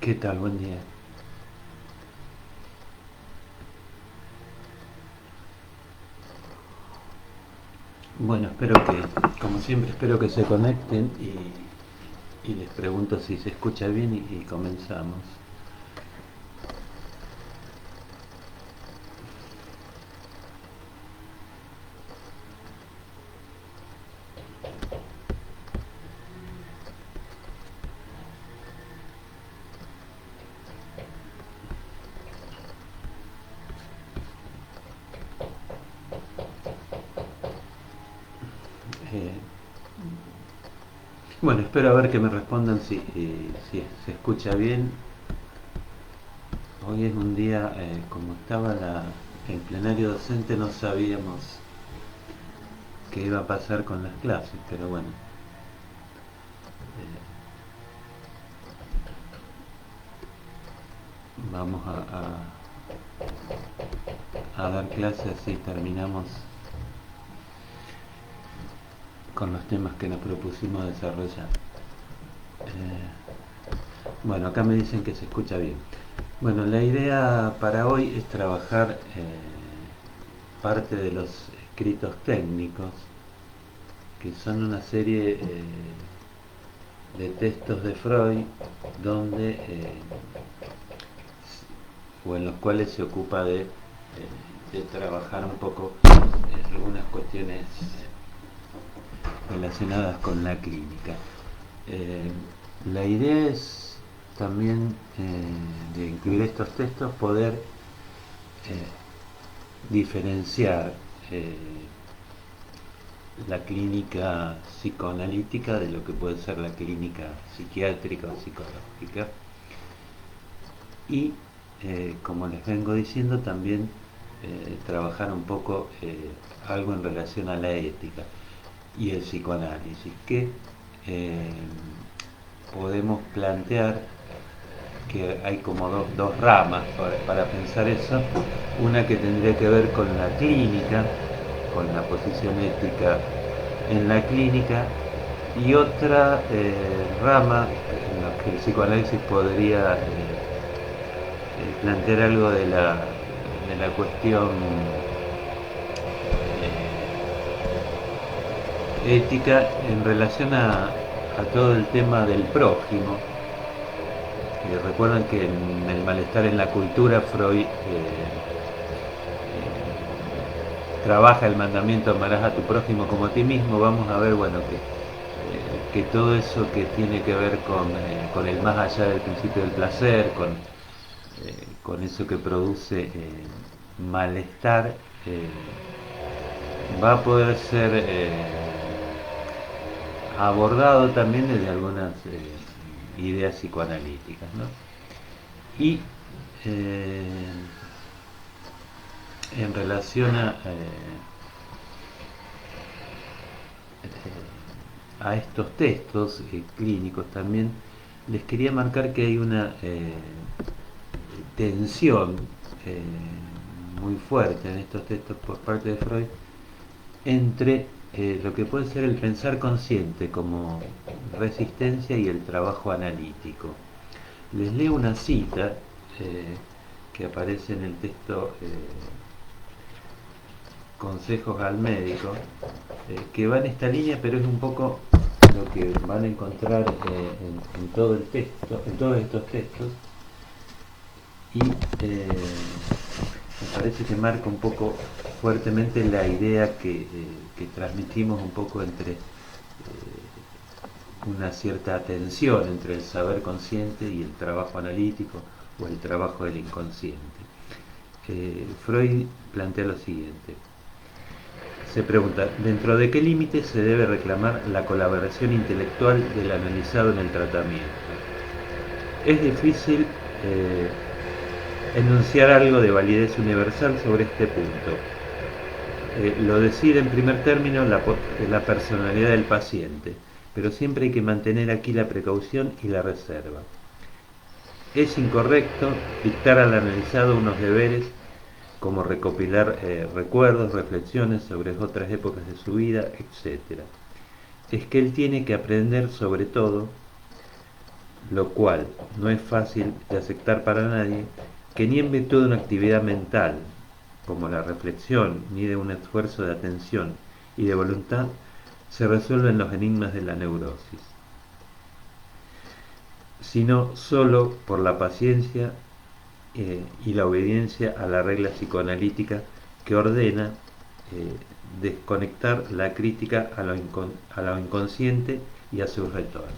¿Qué tal? Buen día. Bueno, como siempre, espero que se conecten y les pregunto si se escucha bien y comenzamos. Eh, bueno, espero a ver que me respondan si se escucha bien. Hoy es un día, como estaba el plenario docente, no sabíamos qué iba a pasar con las clases, pero bueno, vamos a dar clases y terminamos con los temas que nos propusimos desarrollar. Bueno, acá me dicen que se escucha bien. Bueno, la idea para hoy es trabajar parte de los escritos técnicos, que son una serie de textos de Freud, donde o en los cuales se ocupa de trabajar un poco algunas cuestiones relacionadas con la clínica. Eh, la idea es también de incluir estos textos poder diferenciar eh, la clínica psicoanalítica de lo que puede ser la clínica psiquiátrica o psicológica y como les vengo diciendo también trabajar un poco algo en relación a la ética y el psicoanálisis que eh, podemos plantear que hay como dos ramas para pensar eso. Una que tendría que ver con la clínica, con la posición ética en la clínica, y otra rama en la que el psicoanálisis podría plantear algo de la cuestión ética en relación a todo el tema del prójimo. Recuerdan que en el malestar en la cultura Freud trabaja el mandamiento amarás a tu prójimo como a ti mismo. Vamos a ver, bueno, que todo eso que tiene que ver con el más allá del principio del placer, con eso que produce malestar, va a poder ser abordado también desde algunas ideas psicoanalíticas, ¿no? Y eh, en relación a estos textos clínicos también, les quería marcar que hay una tensión eh, muy fuerte en estos textos por parte de Freud entre lo que puede ser el pensar consciente como resistencia y el trabajo analítico. Les leo una cita eh, que aparece en el texto Consejos al médico, que va en esta línea, pero es un poco lo que van a encontrar en todo el texto, en todos estos textos, y me parece que marca un poco fuertemente la idea que transmitimos un poco entre una cierta tensión entre el saber consciente y el trabajo analítico o el trabajo del inconsciente. Freud plantea lo siguiente. Se pregunta, ¿dentro de qué límites se debe reclamar la colaboración intelectual del analizado en el tratamiento? Es difícil enunciar algo de validez universal sobre este punto. Lo decide en primer término la personalidad del paciente, pero siempre hay que mantener aquí la precaución y la reserva. Es incorrecto dictar al analizado unos deberes como recopilar recuerdos, reflexiones sobre otras épocas de su vida, etc. Es que él tiene que aprender sobre todo lo cual no es fácil de aceptar para nadie, que ni en virtud de una actividad mental, como la reflexión, ni de un esfuerzo de atención y de voluntad, se resuelven los enigmas de la neurosis, sino sólo por la paciencia y la obediencia a la regla psicoanalítica que ordena eh, desconectar la crítica a lo inconsciente y a sus retornos.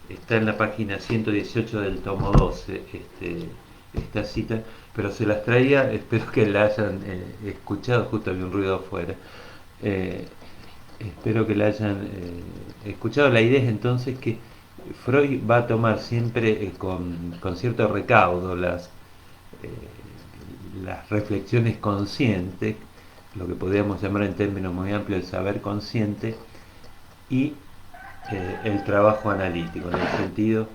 Está en la página 118 del tomo 12 esta cita, pero se las traía, espero que la hayan escuchado, justo había un ruido afuera. Eh, Espero que la hayan escuchado. La idea es entonces que Freud va a tomar siempre con cierto recaudo las reflexiones conscientes, lo que podríamos llamar en términos muy amplios el saber consciente, y el trabajo analítico, en el sentido,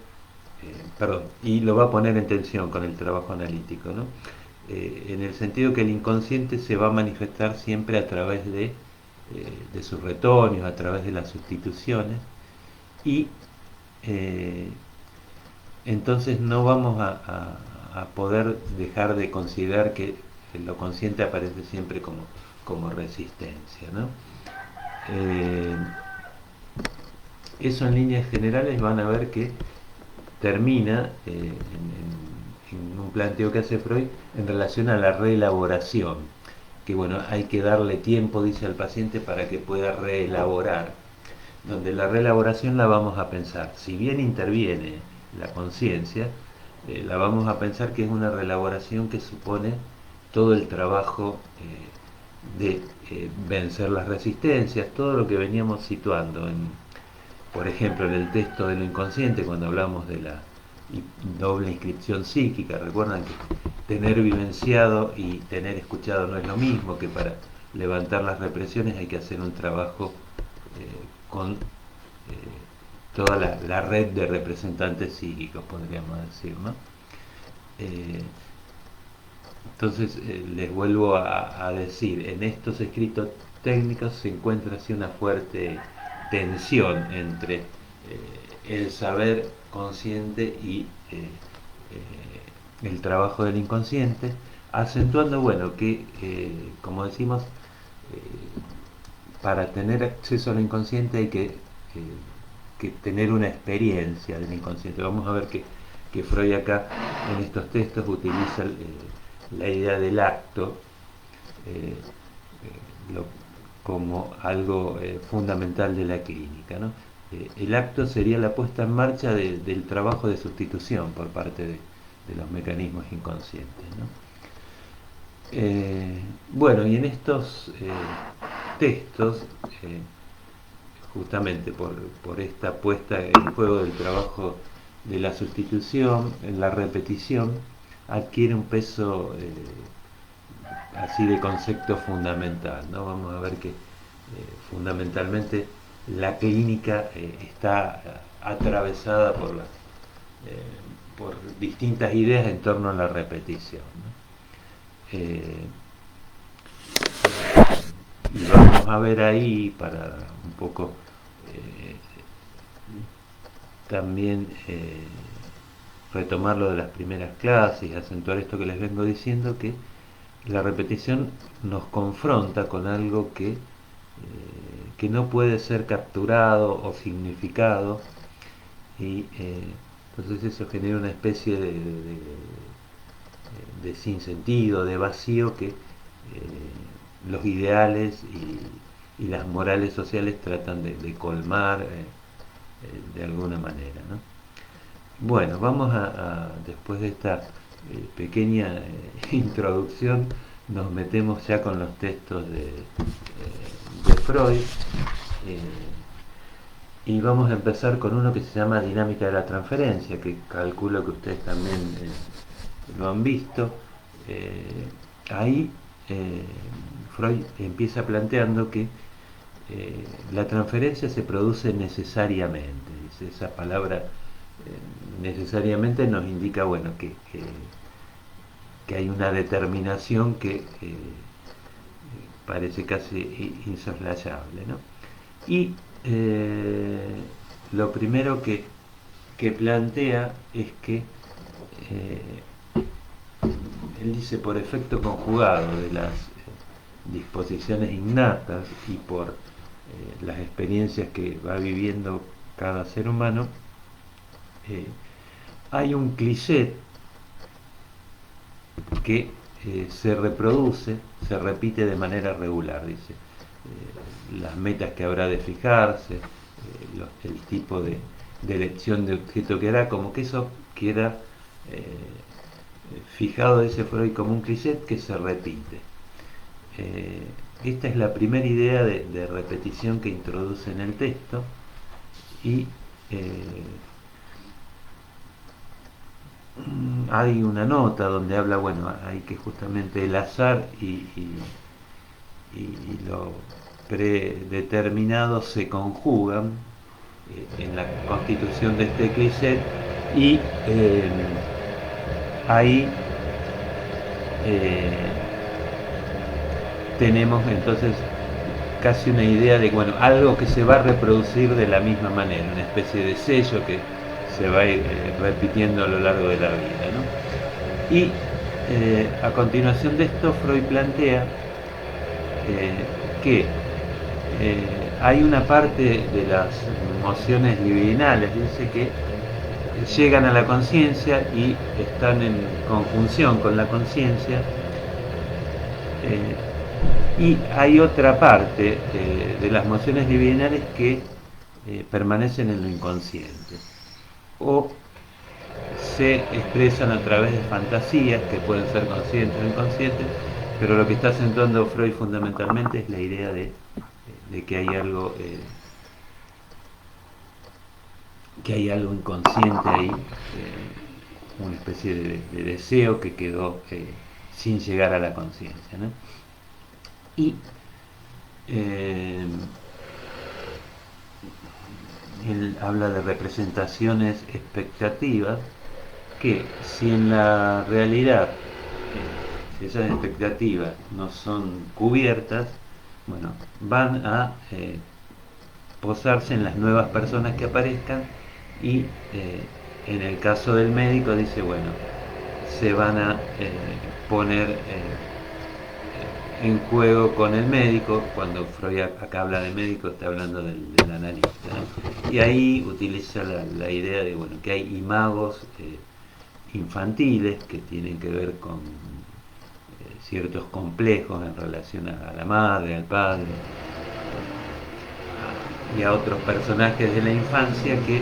perdón, y lo va a poner en tensión con el trabajo analítico, ¿no? En el sentido que el inconsciente se va a manifestar siempre a través de sus retoños, a través de las sustituciones, y eh, entonces no vamos a poder dejar de considerar que lo consciente aparece siempre como resistencia, ¿no? Eh, Eso en líneas generales van a ver que termina en un planteo que hace Freud en relación a la reelaboración, que bueno, hay que darle tiempo, dice al paciente, para que pueda reelaborar, donde la reelaboración la vamos a pensar, si bien interviene la conciencia, la vamos a pensar que es una reelaboración que supone todo el trabajo de vencer las resistencias, todo lo que veníamos situando por ejemplo, en el texto de lo inconsciente, cuando hablamos de la doble inscripción psíquica, recuerdan que tener vivenciado y tener escuchado no es lo mismo, que para levantar las represiones hay que hacer un trabajo con toda la red de representantes psíquicos, podríamos decir, ¿no? Eh, entonces, les vuelvo a decir, en estos escritos técnicos se encuentra así una fuerte tensión entre el saber consciente y el trabajo del inconsciente, acentuando, bueno, que, como decimos, para tener acceso al inconsciente hay que tener una experiencia del inconsciente. Vamos a ver que Freud acá en estos textos utiliza la idea del acto eh, lo, como algo fundamental de la clínica, ¿no? El acto sería la puesta en marcha del trabajo de sustitución por parte de los mecanismos inconscientes, ¿no? Bueno, y en estos textos, eh, justamente por esta puesta en juego del trabajo de la sustitución, en la repetición, adquiere un peso así de concepto fundamental, ¿no? Vamos a ver que fundamentalmente la clínica está atravesada por distintas ideas en torno a la repetición, ¿no? Y vamos a ver ahí para un poco eh, también retomar lo de las primeras clases y acentuar esto que les vengo diciendo, que la repetición nos confronta con algo que no puede ser capturado o significado, y entonces eso genera una especie de sinsentido, de vacío que los ideales y las morales sociales tratan de colmar de alguna manera, ¿no? Bueno, vamos después de esta pequeña introducción, nos metemos ya con los textos de Freud, eh, y vamos a empezar con uno que se llama Dinámica de la Transferencia, que calculo que ustedes también lo han visto. Ahí Freud empieza planteando que la transferencia se produce necesariamente. Dice, esa palabra necesariamente nos indica, bueno, que hay una determinación que parece casi insoslayable, ¿no? Y lo primero que que plantea es que él dice por efecto conjugado de las disposiciones innatas y por las experiencias que va viviendo cada ser humano, hay un cliché que se reproduce, se repite de manera regular, dice. Las metas que habrá de fijarse, el tipo de elección de objeto que hará, como que eso queda fijado, dice Freud, como un cliché que se repite. Esta es la primera idea de repetición que introduce en el texto y hay una nota donde habla, bueno, hay que justamente el azar y lo predeterminado se conjugan en la constitución de este cliché y ahí tenemos entonces casi una idea de, bueno, algo que se va a reproducir de la misma manera, una especie de sello que se va a ir repitiendo a lo largo de la vida, ¿no? Y a continuación de esto, Freud plantea que hay una parte de las emociones libidinales, dice que llegan a la conciencia y están en conjunción con la conciencia, y hay otra parte de las emociones libidinales que permanecen en lo inconsciente o se expresan a través de fantasías que pueden ser conscientes o inconscientes, pero lo que está acentuando Freud fundamentalmente es la idea de que hay algo inconsciente ahí, una especie de deseo que quedó sin llegar a la conciencia, ¿no? Y él habla de representaciones expectativas que, si en la realidad esas expectativas no son cubiertas, bueno, van a posarse en las nuevas personas que aparezcan y en el caso del médico dice, bueno, se van a poner en juego con el médico. Cuando Freud acá habla de médico está hablando del analista, ¿no? Y ahí utiliza la idea de, bueno, que hay imagos infantiles que tienen que ver con ciertos complejos en relación a la madre, al padre y a otros personajes de la infancia que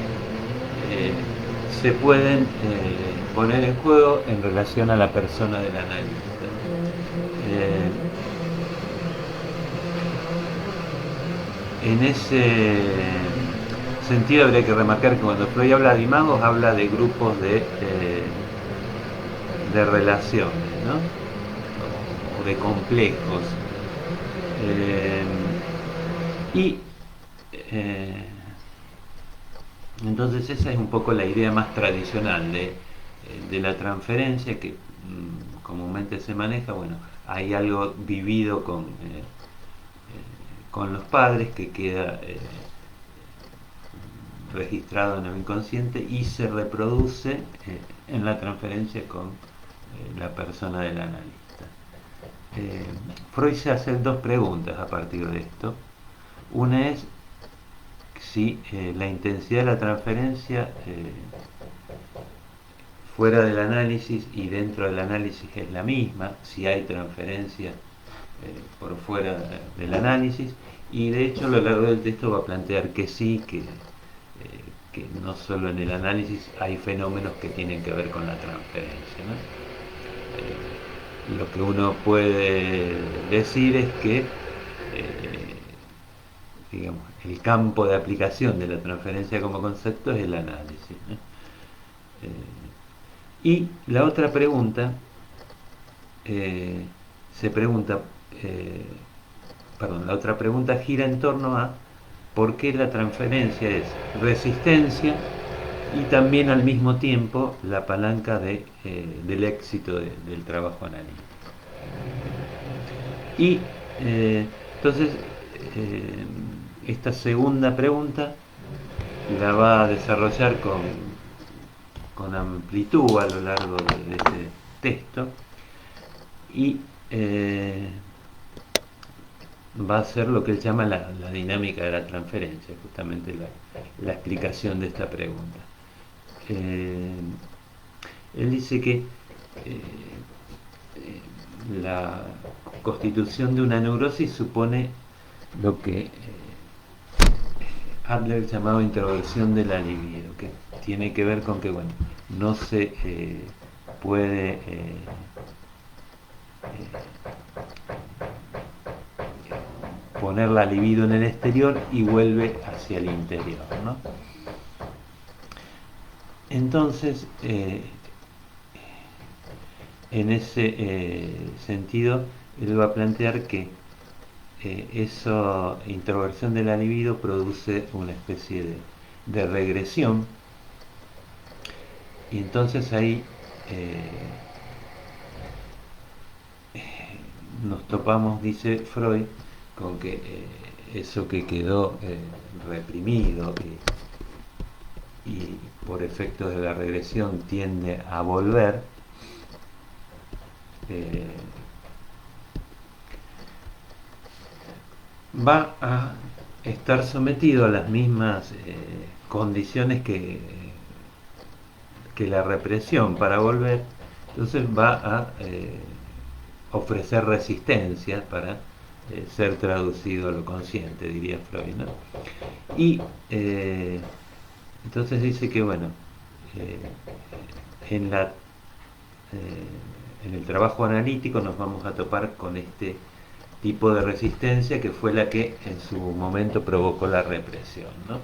se pueden poner en juego en relación a la persona del analista. En ese sentido habría que remarcar que cuando Freud habla de imagos habla de grupos de relaciones, ¿no? O de complejos. Y entonces esa es un poco la idea más tradicional de la transferencia que comúnmente se maneja. Bueno, hay algo vivido con los padres que queda registrado en el inconsciente y se reproduce en la transferencia con la persona del analista. Freud se hace dos preguntas a partir de esto. Una es si la intensidad de la transferencia fuera del análisis y dentro del análisis es la misma, si hay transferencia por fuera del análisis, y de hecho a lo largo del texto va a plantear que sí, que no solo en el análisis hay fenómenos que tienen que ver con la transferencia, ¿no? Lo que uno puede decir es que digamos, el campo de aplicación de la transferencia como concepto es el análisis, ¿no? Y la otra pregunta la otra pregunta gira en torno a por qué la transferencia es resistencia y también al mismo tiempo la palanca del éxito del trabajo analítico. Y entonces esta segunda pregunta la va a desarrollar con con amplitud a lo largo de este texto y va a ser lo que él llama la dinámica de la transferencia, justamente la explicación de esta pregunta. Él dice que la constitución de una neurosis supone lo que Adler llamaba introversión de la libido, que tiene que ver con que, bueno, no se puede poner la libido en el exterior y vuelve hacia el interior, ¿no? Entonces, en ese sentido, él va a plantear que esa introversión de la libido produce una especie de regresión, y entonces ahí nos topamos, dice Freud, con que eso que quedó reprimido y por efectos de la regresión tiende a volver, va a estar sometido a las mismas condiciones que la represión para volver. Entonces va a ofrecer resistencia para ser traducido a lo consciente, diría Freud, ¿no? Y entonces dice que, bueno, en el trabajo analítico nos vamos a topar con este tipo de resistencia que fue la que en su momento provocó la represión, ¿no?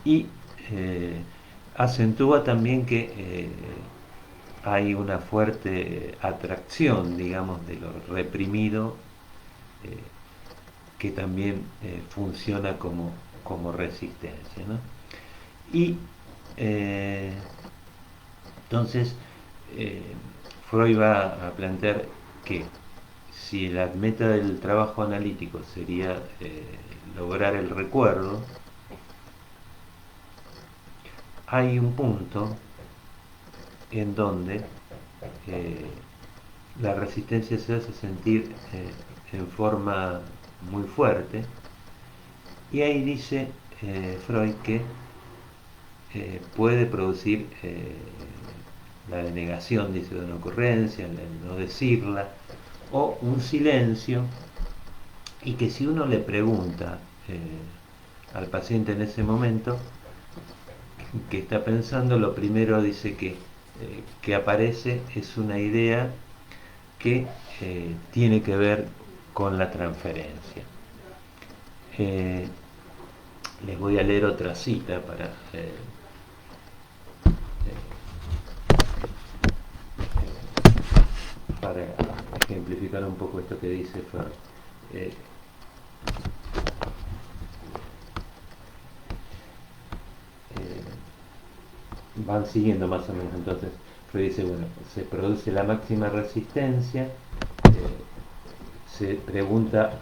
Y acentúa también que hay una fuerte atracción, digamos, de lo reprimido, que también funciona como resistencia, ¿no? Y entonces Freud va a plantear que si la meta del trabajo analítico sería lograr el recuerdo, hay un punto en donde la resistencia se hace sentir en forma muy fuerte, y ahí dice Freud que puede producir la denegación, dice, de una ocurrencia, el no decirla, o un silencio, y que si uno le pregunta al paciente en ese momento qué está pensando, lo primero dice que aparece es una idea que tiene que ver con la transferencia. Les voy a leer otra cita para ejemplificar un poco esto que dice Freud. Van siguiendo más o menos. Entonces Freud dice, bueno, se produce la máxima resistencia, se pregunta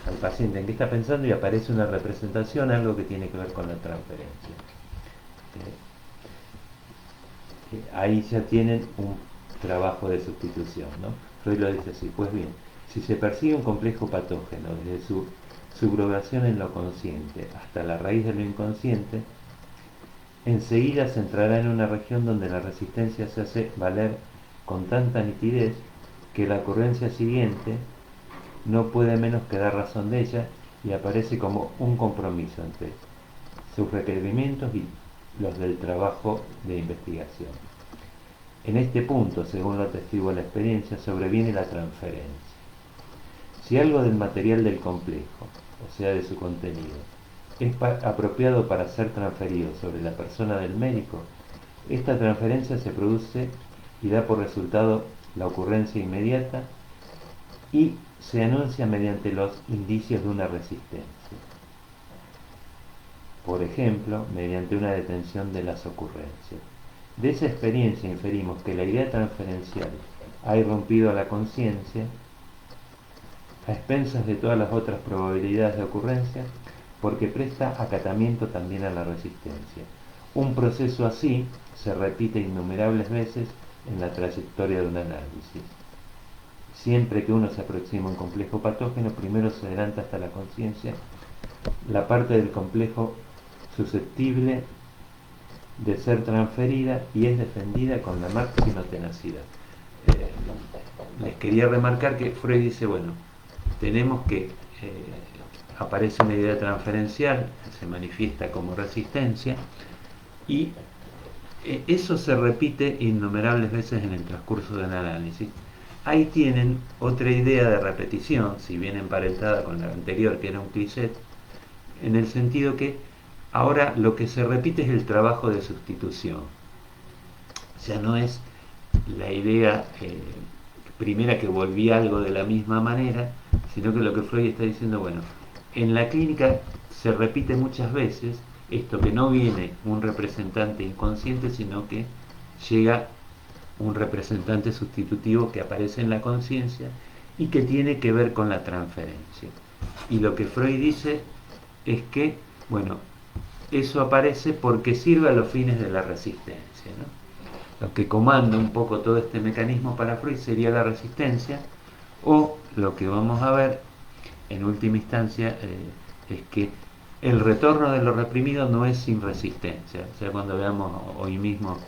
al paciente en qué está pensando y aparece una representación, algo que tiene que ver con la transferencia. Ahí ya tienen un trabajo de sustitución, ¿no? Freud lo dice así: pues bien, si se persigue un complejo patógeno desde su subrogación en lo consciente hasta la raíz de lo inconsciente, enseguida se entrará en una región donde la resistencia se hace valer con tanta nitidez que la ocurrencia siguiente no puede menos que dar razón de ella, y aparece como un compromiso entre sus requerimientos y los del trabajo de investigación. En este punto, según lo atestigua la experiencia, sobreviene la transferencia. Si algo del material del complejo, o sea, de su contenido, es apropiado para ser transferido sobre la persona del médico, esta transferencia se produce y da por resultado la ocurrencia inmediata y se anuncia mediante los indicios de una resistencia. Por ejemplo, mediante una detención de las ocurrencias. De esa experiencia inferimos que la idea transferencial ha irrumpido a la conciencia a expensas de todas las otras probabilidades de ocurrencia, porque presta acatamiento también a la resistencia. Un proceso así se repite innumerables veces en la trayectoria de un análisis. Siempre que uno se aproxima a un complejo patógeno, primero se adelanta hasta la conciencia la parte del complejo susceptible de ser transferida y es defendida con la máxima tenacidad. Les quería remarcar que Freud dice, bueno, tenemos que aparece una idea transferencial, se manifiesta como resistencia, y eso se repite innumerables veces en el transcurso del análisis. Ahí tienen otra idea de repetición, si bien emparentada con la anterior, que era un cliché, en el sentido que ahora lo que se repite es el trabajo de sustitución. O sea, no es la idea primera que volvía algo de la misma manera, sino que lo que Freud está diciendo, bueno, en la clínica se repite muchas veces esto, que no viene un representante inconsciente, sino que llega un representante sustitutivo que aparece en la conciencia y que tiene que ver con la transferencia. Y lo que Freud dice es que, bueno, eso aparece porque sirve a los fines de la resistencia, ¿no? Lo que comanda un poco todo este mecanismo para Freud sería la resistencia, o lo que vamos a ver en última instancia es que el retorno de lo reprimido no es sin resistencia. O sea, cuando veamos hoy mismo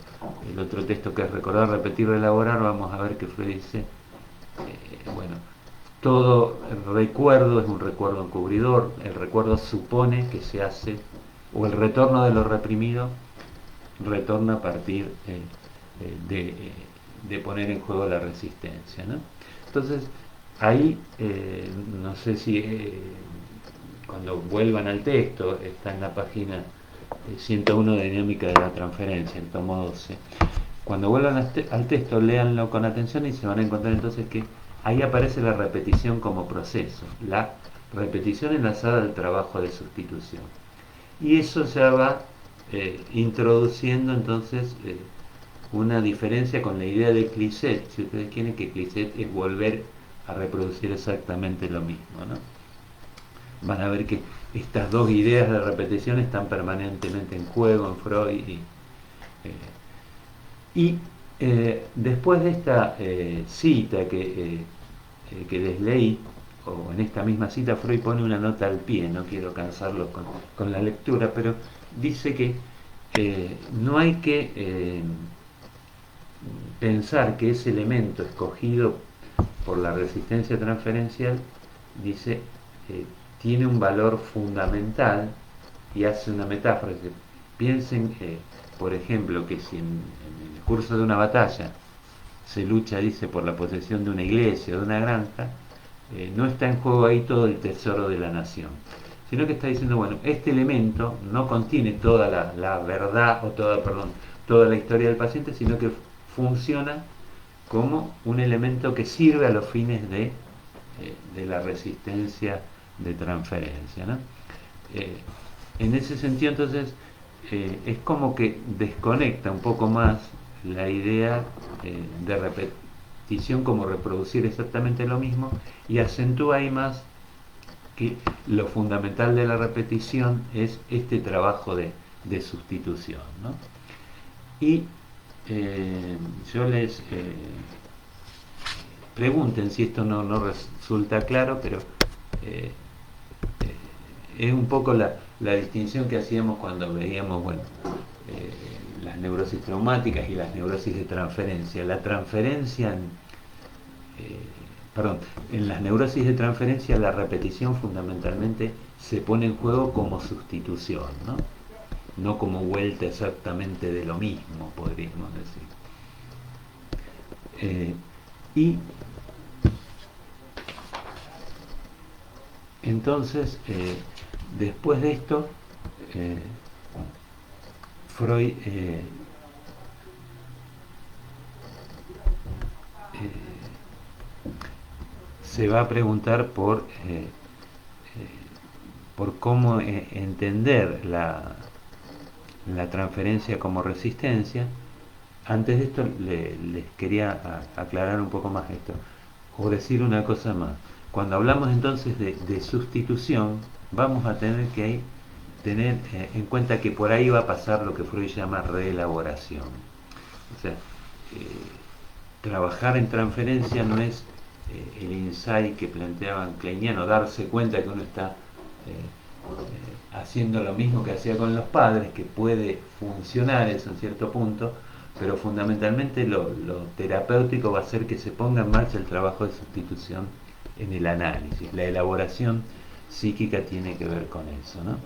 el otro texto que es recordar, repetir, elaborar, vamos a ver que Freud dice, bueno, todo recuerdo es un recuerdo encubridor, el recuerdo supone que se hace, o el retorno de lo reprimido retorna a partir de poner en juego la resistencia, ¿no? Entonces, ahí, no sé si cuando vuelvan al texto, está en la página 101 de Dinámica de la Transferencia, el tomo 12. Cuando vuelvan al texto, léanlo con atención y se van a encontrar entonces que ahí aparece la repetición como proceso, la repetición enlazada al trabajo de sustitución. Y eso ya va introduciendo entonces una diferencia con la idea de Cliché, si ustedes quieren, que Cliché es volver a reproducir exactamente lo mismo, ¿no? Van a ver que estas dos ideas de repetición están permanentemente en juego en Freud y después de esta cita que les leí, o en esta misma cita, Freud pone una nota al pie, no quiero cansarlos con la lectura, pero dice que no hay que pensar que ese elemento escogido por la resistencia transferencial, dice, tiene un valor fundamental, y hace una metáfora. Que piensen, por ejemplo, que si en el curso de una batalla se lucha, dice, por la posesión de una iglesia o de una granja, no está en juego ahí todo el tesoro de la nación, sino que está diciendo, bueno, este elemento no contiene toda la verdad, o toda la historia del paciente, sino que funciona como un elemento que sirve a los fines de la resistencia de transferencia, ¿no? En ese sentido, entonces, es como que desconecta un poco más la idea de repetición como reproducir exactamente lo mismo, y acentúa ahí más que lo fundamental de la repetición es este trabajo de sustitución, ¿no? Y yo les pregunten si esto no resulta claro, pero es un poco la distinción que hacíamos cuando veíamos, bueno, las neurosis traumáticas y las neurosis de transferencia. La transferencia, en las neurosis de transferencia la repetición fundamentalmente se pone en juego como sustitución, ¿no? No como vuelta exactamente de lo mismo, podríamos decir. Y entonces, después de esto, Freud se va a preguntar por cómo entender la transferencia como resistencia. Antes de esto les quería aclarar un poco más esto, o decir una cosa más. Cuando hablamos entonces de sustitución, vamos a tener que tener en cuenta que por ahí va a pasar lo que Freud llama reelaboración. O sea, trabajar en transferencia no es el insight que planteaban kleiniano, darse cuenta que uno está haciendo lo mismo que hacía con los padres, que puede funcionar eso en cierto punto, pero fundamentalmente lo terapéutico va a ser que se ponga en marcha el trabajo de sustitución en el análisis. La elaboración psíquica tiene que ver con eso, ¿no?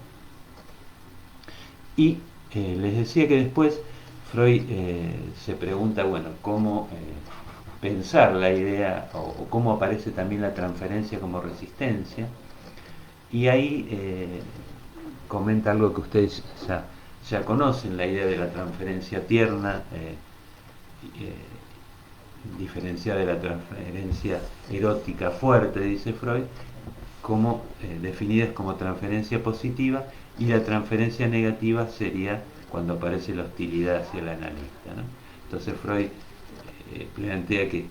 Y les decía que después Freud se pregunta, bueno, cómo pensar la idea o cómo aparece también la transferencia como resistencia. Y ahí comenta algo que ustedes ya conocen, la idea de la transferencia tierna, diferenciada de la transferencia erótica fuerte, dice Freud, como definidas como transferencia positiva, y la transferencia negativa sería cuando aparece la hostilidad hacia el analista, ¿no? Entonces Freud plantea que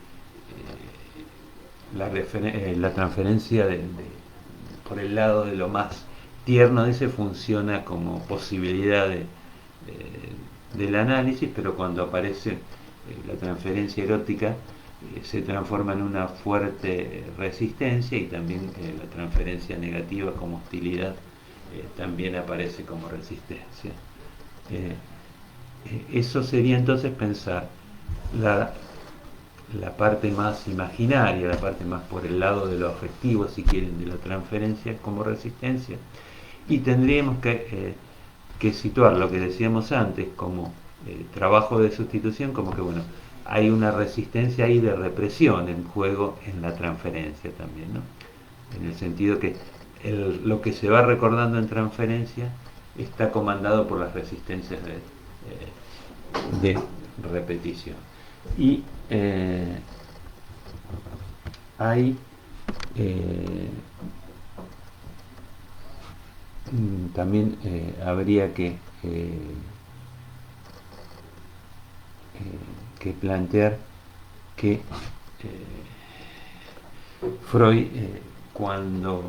la transferencia por el lado de lo más tierno, dice, funciona como posibilidad del análisis, pero cuando aparece la transferencia erótica se transforma en una fuerte resistencia, y también la transferencia negativa como hostilidad también aparece como resistencia. Eso sería entonces pensar la parte más imaginaria, la parte más por el lado de lo afectivo, si quieren, de la transferencia como resistencia, y tendríamos que situar lo que decíamos antes como trabajo de sustitución, como que bueno, hay una resistencia ahí de represión en juego en la transferencia también, ¿no? En el sentido que lo que se va recordando en transferencia está comandado por las resistencias de repetición. Y hay también habría que plantear que Freud cuando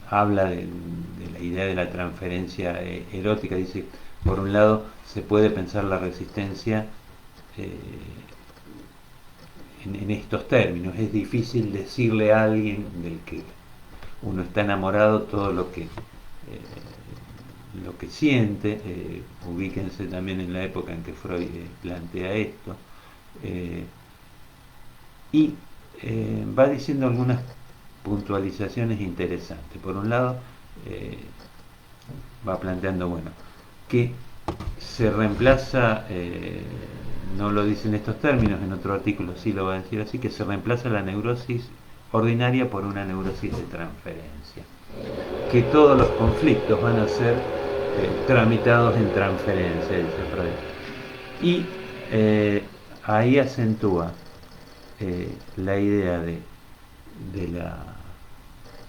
habla de la idea de la transferencia erótica, dice, por un lado se puede pensar la resistencia en estos términos. Es difícil decirle a alguien del que uno está enamorado todo lo que siente. Ubíquense también en la época en que Freud plantea esto, y va diciendo algunas puntualizaciones interesantes. Por un lado, va planteando, bueno, que se reemplaza, no lo dice en estos términos, en otro artículo sí lo va a decir así, que se reemplaza la neurosis ordinaria por una neurosis de transferencia, que todos los conflictos van a ser tramitados en transferencia, dice Freud. Y ahí acentúa la idea de la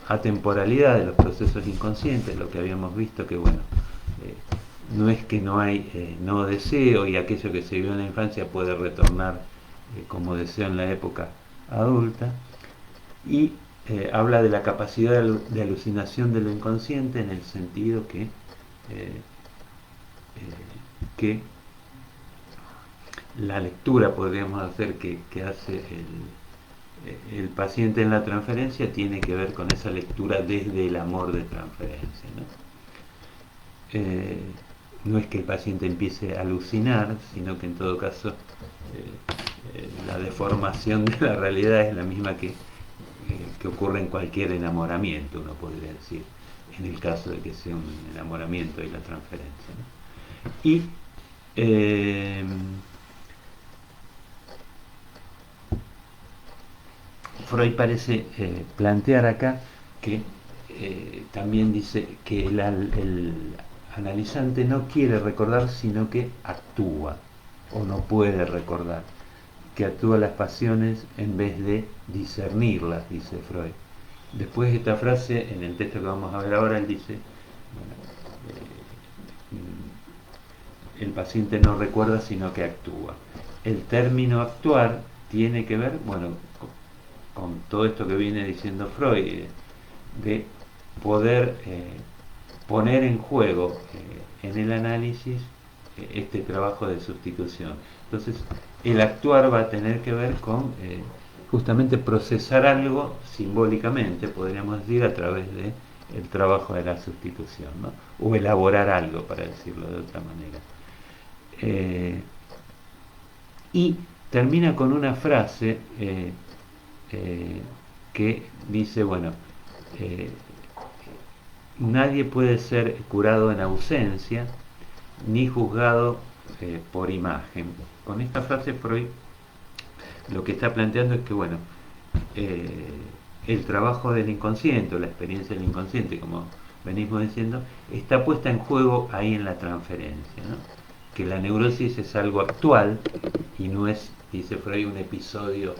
atemporalidad de los procesos inconscientes, lo que habíamos visto, que bueno, no es que no hay no deseo, y aquello que se vio en la infancia puede retornar como deseo en la época adulta. Y habla de la capacidad de alucinación de lo inconsciente, en el sentido que la lectura, podríamos hacer, que hace el paciente en la transferencia tiene que ver con esa lectura desde el amor de transferencia, ¿no? No es que el paciente empiece a alucinar, sino que en todo caso la deformación de la realidad es la misma que ocurre en cualquier enamoramiento, uno podría decir, en el caso de que sea un enamoramiento y la transferencia, ¿no? Y Freud parece plantear acá que también dice que el analizante no quiere recordar, sino que actúa, o no puede recordar, que actúa las pasiones en vez de discernirlas, dice Freud. Después de esta frase, en el texto que vamos a ver ahora, él dice, bueno, el paciente no recuerda, sino que actúa. El término actuar tiene que ver, bueno, con todo esto que viene diciendo Freud, de poder poner en juego en el análisis este trabajo de sustitución. Entonces, el actuar va a tener que ver con justamente procesar algo simbólicamente, podríamos decir, a través de el trabajo de la sustitución, ¿no? O elaborar algo, para decirlo de otra manera. Y termina con una frase que dice, bueno, nadie puede ser curado en ausencia ni juzgado por imagen. Con esta frase Freud lo que está planteando es que, bueno, el trabajo del inconsciente, o la experiencia del inconsciente, como venimos diciendo, está puesta en juego ahí en la transferencia, ¿no? Que la neurosis es algo actual y no es, dice Freud, un episodio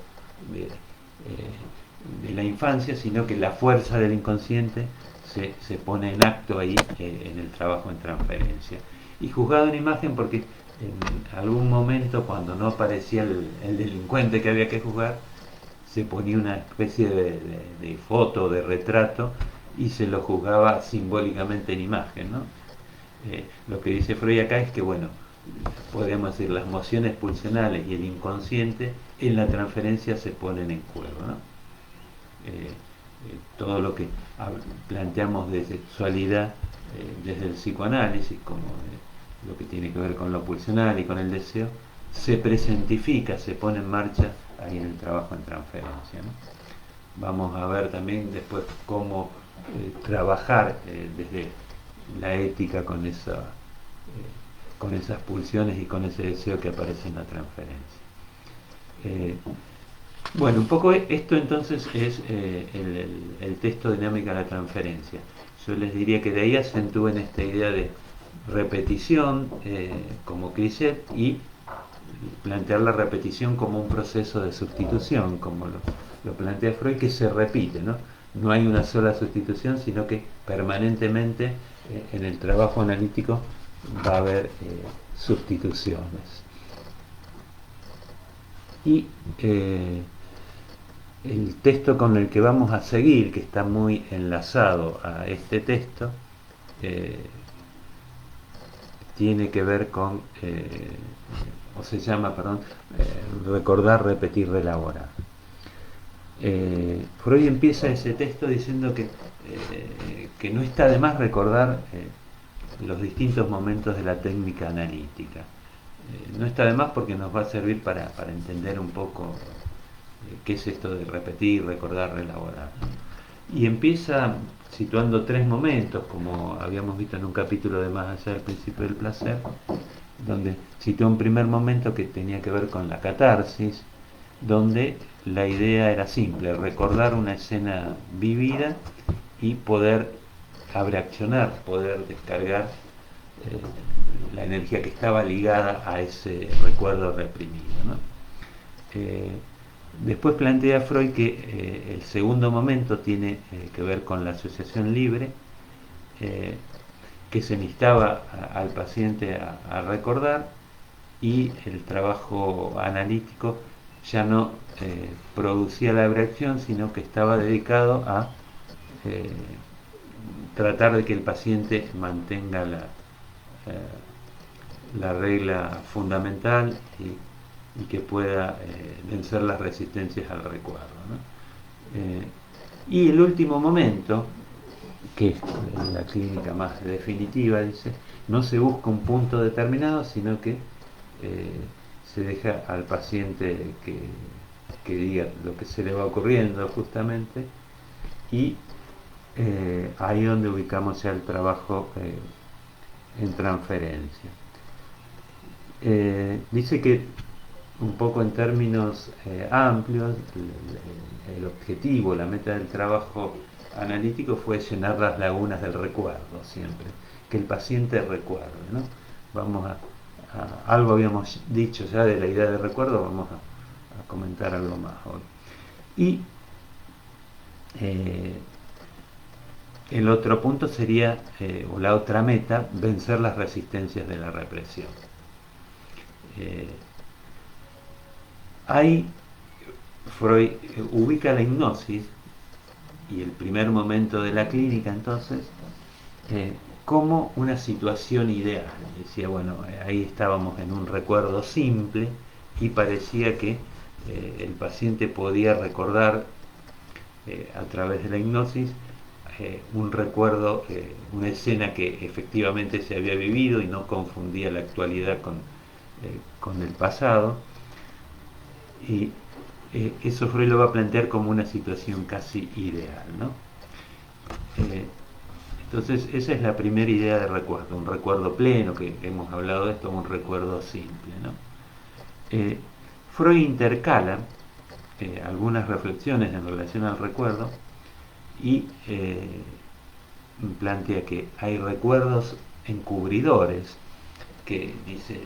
de la infancia, sino que la fuerza del inconsciente se pone en acto ahí en el trabajo en transferencia. Y juzgado en imagen porque en algún momento, cuando no aparecía el delincuente que había que juzgar, se ponía una especie de foto, de retrato, y se lo juzgaba simbólicamente en imagen, ¿no? Lo que dice Freud acá es que, bueno, podemos decir, las mociones pulsionales y el inconsciente en la transferencia se ponen en juego, ¿no? Todo lo que planteamos de sexualidad desde el psicoanálisis, como lo que tiene que ver con lo pulsional y con el deseo, se presentifica, se pone en marcha ahí en el trabajo en transferencia, ¿no? Vamos a ver también después cómo trabajar desde la ética con esas pulsiones y con ese deseo que aparece en la transferencia. Bueno, un poco esto entonces es el texto dinámica de la transferencia. Yo les diría que de ahí acentúen esta idea de repetición como cliché y plantear la repetición como un proceso de sustitución, como lo plantea Freud, que se repite, ¿no? No hay una sola sustitución, sino que permanentemente en el trabajo analítico va a haber sustituciones. Y el texto con el que vamos a seguir, que está muy enlazado a este texto, tiene que ver con, o se llama, perdón, recordar, repetir, relaborar. Freud empieza ese texto diciendo que no está de más recordar los distintos momentos de la técnica analítica. No está de más porque nos va a servir para entender un poco qué es esto de repetir, recordar, relaborar. Y empieza situando tres momentos, como habíamos visto en un capítulo de Más allá del principio del placer, donde citó un primer momento que tenía que ver con la catarsis, donde la idea era simple, recordar una escena vivida y poder abreaccionar, poder descargar la energía que estaba ligada a ese recuerdo reprimido, ¿no? Después plantea Freud que el segundo momento tiene que ver con la asociación libre, que se necesitaba al paciente a recordar, y el trabajo analítico ya no producía la abreacción, sino que estaba dedicado a tratar de que el paciente mantenga la regla fundamental y que pueda vencer las resistencias al recuerdo, ¿no? Y el último momento, que es la clínica más definitiva, dice, no se busca un punto determinado, sino que se deja al paciente que diga lo que se le va ocurriendo justamente, y ahí donde ubicamos ya el trabajo en transferencia. Dice que un poco en términos amplios, el objetivo, la meta del trabajo analítico fue llenar las lagunas del recuerdo siempre, que el paciente recuerde, ¿no? Vamos algo habíamos dicho ya de la idea de recuerdo, vamos a comentar algo más hoy. Y el otro punto sería, o la otra meta, vencer las resistencias de la represión. Hay Freud ubica la hipnosis y el primer momento de la clínica entonces como una situación ideal. Decía, bueno, ahí estábamos en un recuerdo simple y parecía que el paciente podía recordar a través de la hipnosis un recuerdo, una escena que efectivamente se había vivido y no confundía la actualidad con el pasado. Y eso Freud lo va a plantear como una situación casi ideal, ¿no? Entonces esa es la primera idea de recuerdo, un recuerdo pleno, que hemos hablado de esto, un recuerdo simple, ¿no? Freud intercala algunas reflexiones en relación al recuerdo y plantea que hay recuerdos encubridores que dice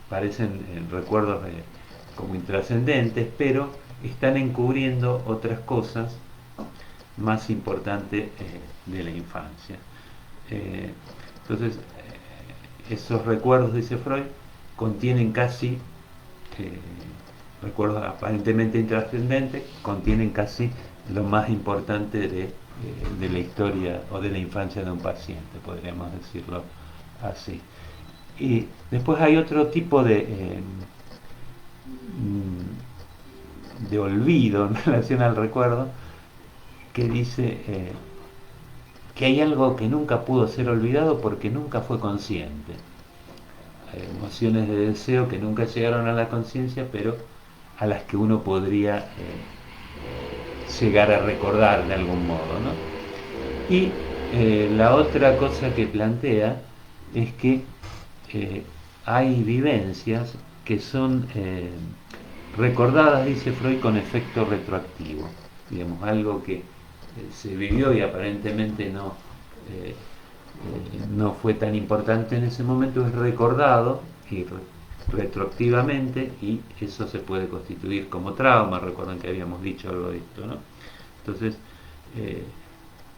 parecen recuerdos como intrascendentes, pero están encubriendo otras cosas más importantes de la infancia. Entonces, esos recuerdos, dice Freud, contienen casi, recuerdos aparentemente intrascendentes, contienen casi lo más importante de la historia o de la infancia de un paciente, podríamos decirlo así. Y después hay otro tipo de olvido en relación al recuerdo que dice que hay algo que nunca pudo ser olvidado porque nunca fue consciente. Hay emociones de deseo que nunca llegaron a la conciencia, pero a las que uno podría llegar a recordar de algún modo, ¿no? Y la otra cosa que plantea es que hay vivencias que son recordadas, dice Freud, con efecto retroactivo. Digamos, algo que se vivió y aparentemente no fue tan importante en ese momento, es recordado y retroactivamente, y eso se puede constituir como trauma. Recuerden que habíamos dicho algo de esto, ¿no? Entonces,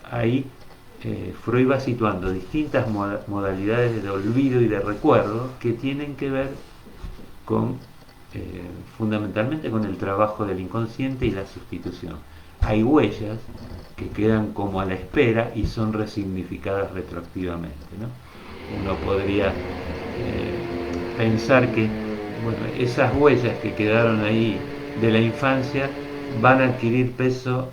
ahí Freud va situando distintas modalidades de olvido y de recuerdo que tienen que ver con fundamentalmente con el trabajo del inconsciente y la sustitución. Hay huellas que quedan como a la espera y son resignificadas retroactivamente, ¿no? Uno podría pensar que bueno, esas huellas que quedaron ahí de la infancia van a adquirir peso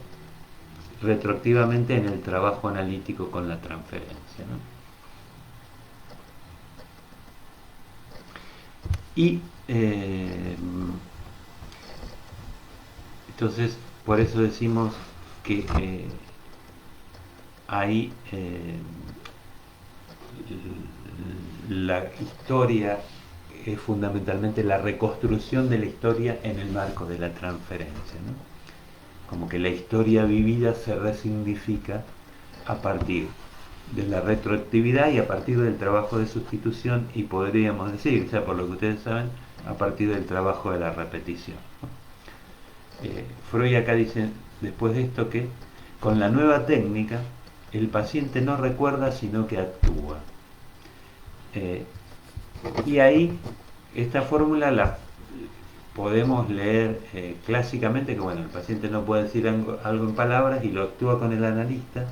retroactivamente en el trabajo analítico con la transferencia, ¿no? Y entonces por eso decimos que hay la historia es fundamentalmente la reconstrucción de la historia en el marco de la transferencia, ¿no? Como que la historia vivida se resignifica a partir de la retroactividad y a partir del trabajo de sustitución, y podríamos decir, ya por lo que ustedes saben, a partir del trabajo de la repetición. Freud acá dice, después de esto, que con la nueva técnica el paciente no recuerda sino que actúa. Y ahí esta fórmula la podemos leer clásicamente, que bueno, el paciente no puede decir algo en palabras y lo actúa con el analista,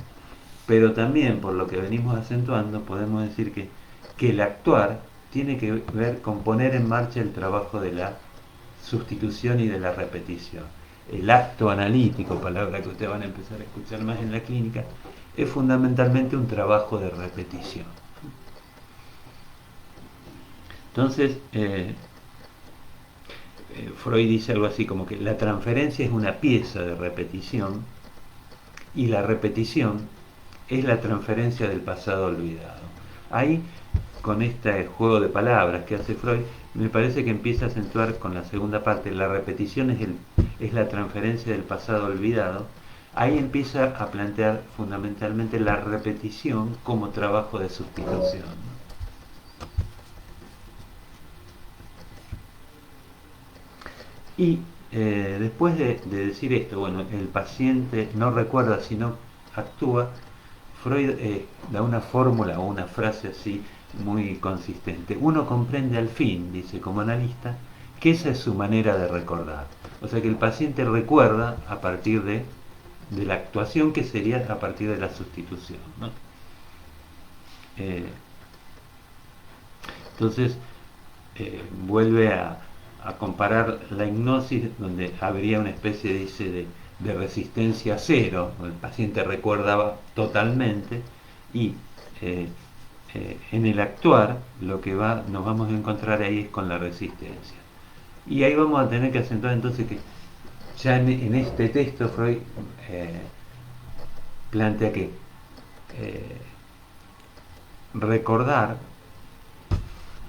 pero también, por lo que venimos acentuando, podemos decir que el actuar tiene que ver con poner en marcha el trabajo de la sustitución y de la repetición. El acto analítico, palabra que ustedes van a empezar a escuchar más en la clínica, es fundamentalmente un trabajo de repetición. Entonces, Freud dice algo así como que la transferencia es una pieza de repetición y la repetición es la transferencia del pasado olvidado. Ahí, con este juego de palabras que hace Freud, me parece que empieza a acentuar con la segunda parte, la repetición es la transferencia del pasado olvidado. Ahí empieza a plantear fundamentalmente la repetición como trabajo de sustitución. Y después de decir esto, bueno, el paciente no recuerda sino actúa, Freud da una fórmula o una frase así muy consistente. Uno comprende al fin, dice como analista, que esa es su manera de recordar. O sea que el paciente recuerda a partir de la actuación, que sería a partir de la sustitución, ¿no? Eh, entonces, vuelve a comparar la hipnosis, donde habría una especie, dice, de resistencia cero, el paciente recordaba totalmente, y eh, en el actuar lo que nos vamos a encontrar ahí es con la resistencia. Y ahí vamos a tener que acentuar entonces que ya en este texto Freud plantea que eh, recordar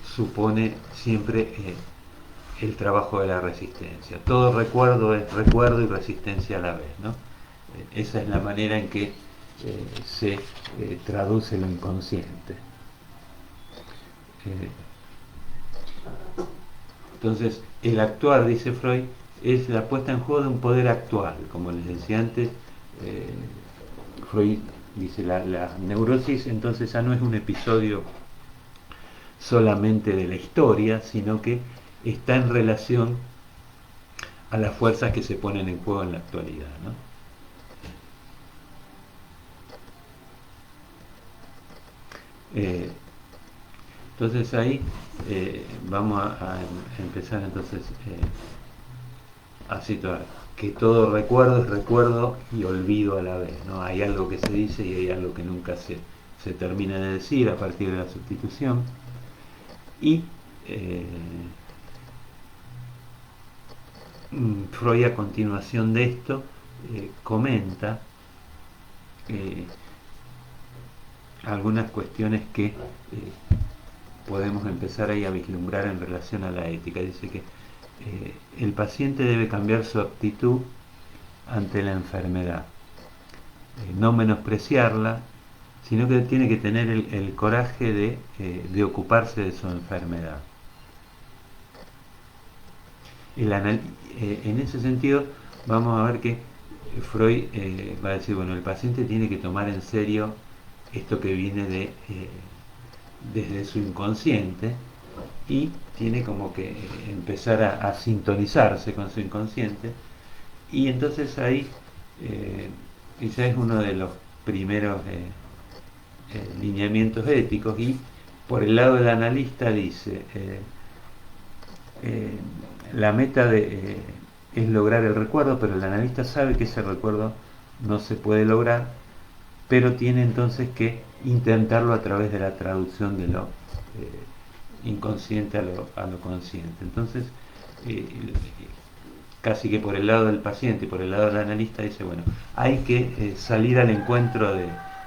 supone siempre el trabajo de la resistencia. Todo recuerdo es recuerdo y resistencia a la vez, ¿no? Esa es la manera en que se traduce lo inconsciente. Eh, entonces, el actuar, dice Freud, es la puesta en juego de un poder actual. Como les decía antes, eh, Freud dice, la neurosis entonces ya no es un episodio solamente de la historia, sino que está en relación a las fuerzas que se ponen en juego en la actualidad, ¿no? Entonces ahí vamos a empezar entonces a situar que todo recuerdo es recuerdo y olvido a la vez, ¿no? Hay algo que se dice y hay algo que nunca se termina de decir a partir de la sustitución. Y Freud, a continuación de esto, comenta algunas cuestiones que podemos empezar ahí a vislumbrar en relación a la ética. Dice que el paciente debe cambiar su actitud ante la enfermedad, no menospreciarla, sino que tiene que tener el coraje de ocuparse de su enfermedad. En ese sentido, vamos a ver que Freud va a decir, bueno, el paciente tiene que tomar en serio esto que viene desde su inconsciente, y tiene como que empezar a sintonizarse con su inconsciente, y entonces ahí quizás es uno de los primeros lineamientos éticos. Y por el lado del analista dice, la meta es lograr el recuerdo, pero el analista sabe que ese recuerdo no se puede lograr, pero tiene entonces que intentarlo a través de la traducción de lo inconsciente a lo consciente. Entonces, casi que por el lado del paciente y por el lado del analista dice, bueno, hay que salir al encuentro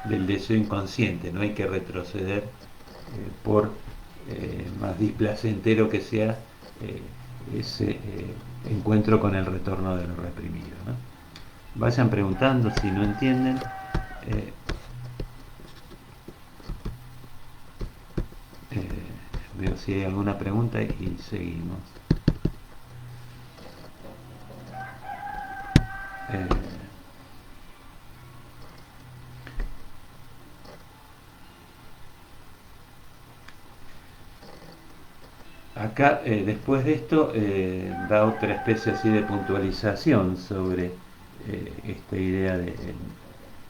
del deseo inconsciente, no hay que retroceder por más displacentero que sea ese encuentro con el retorno de lo reprimido, ¿no? Vayan preguntando si no entienden. Veo si hay alguna pregunta y seguimos. Acá, después de esto, da otra especie así de puntualización sobre esta idea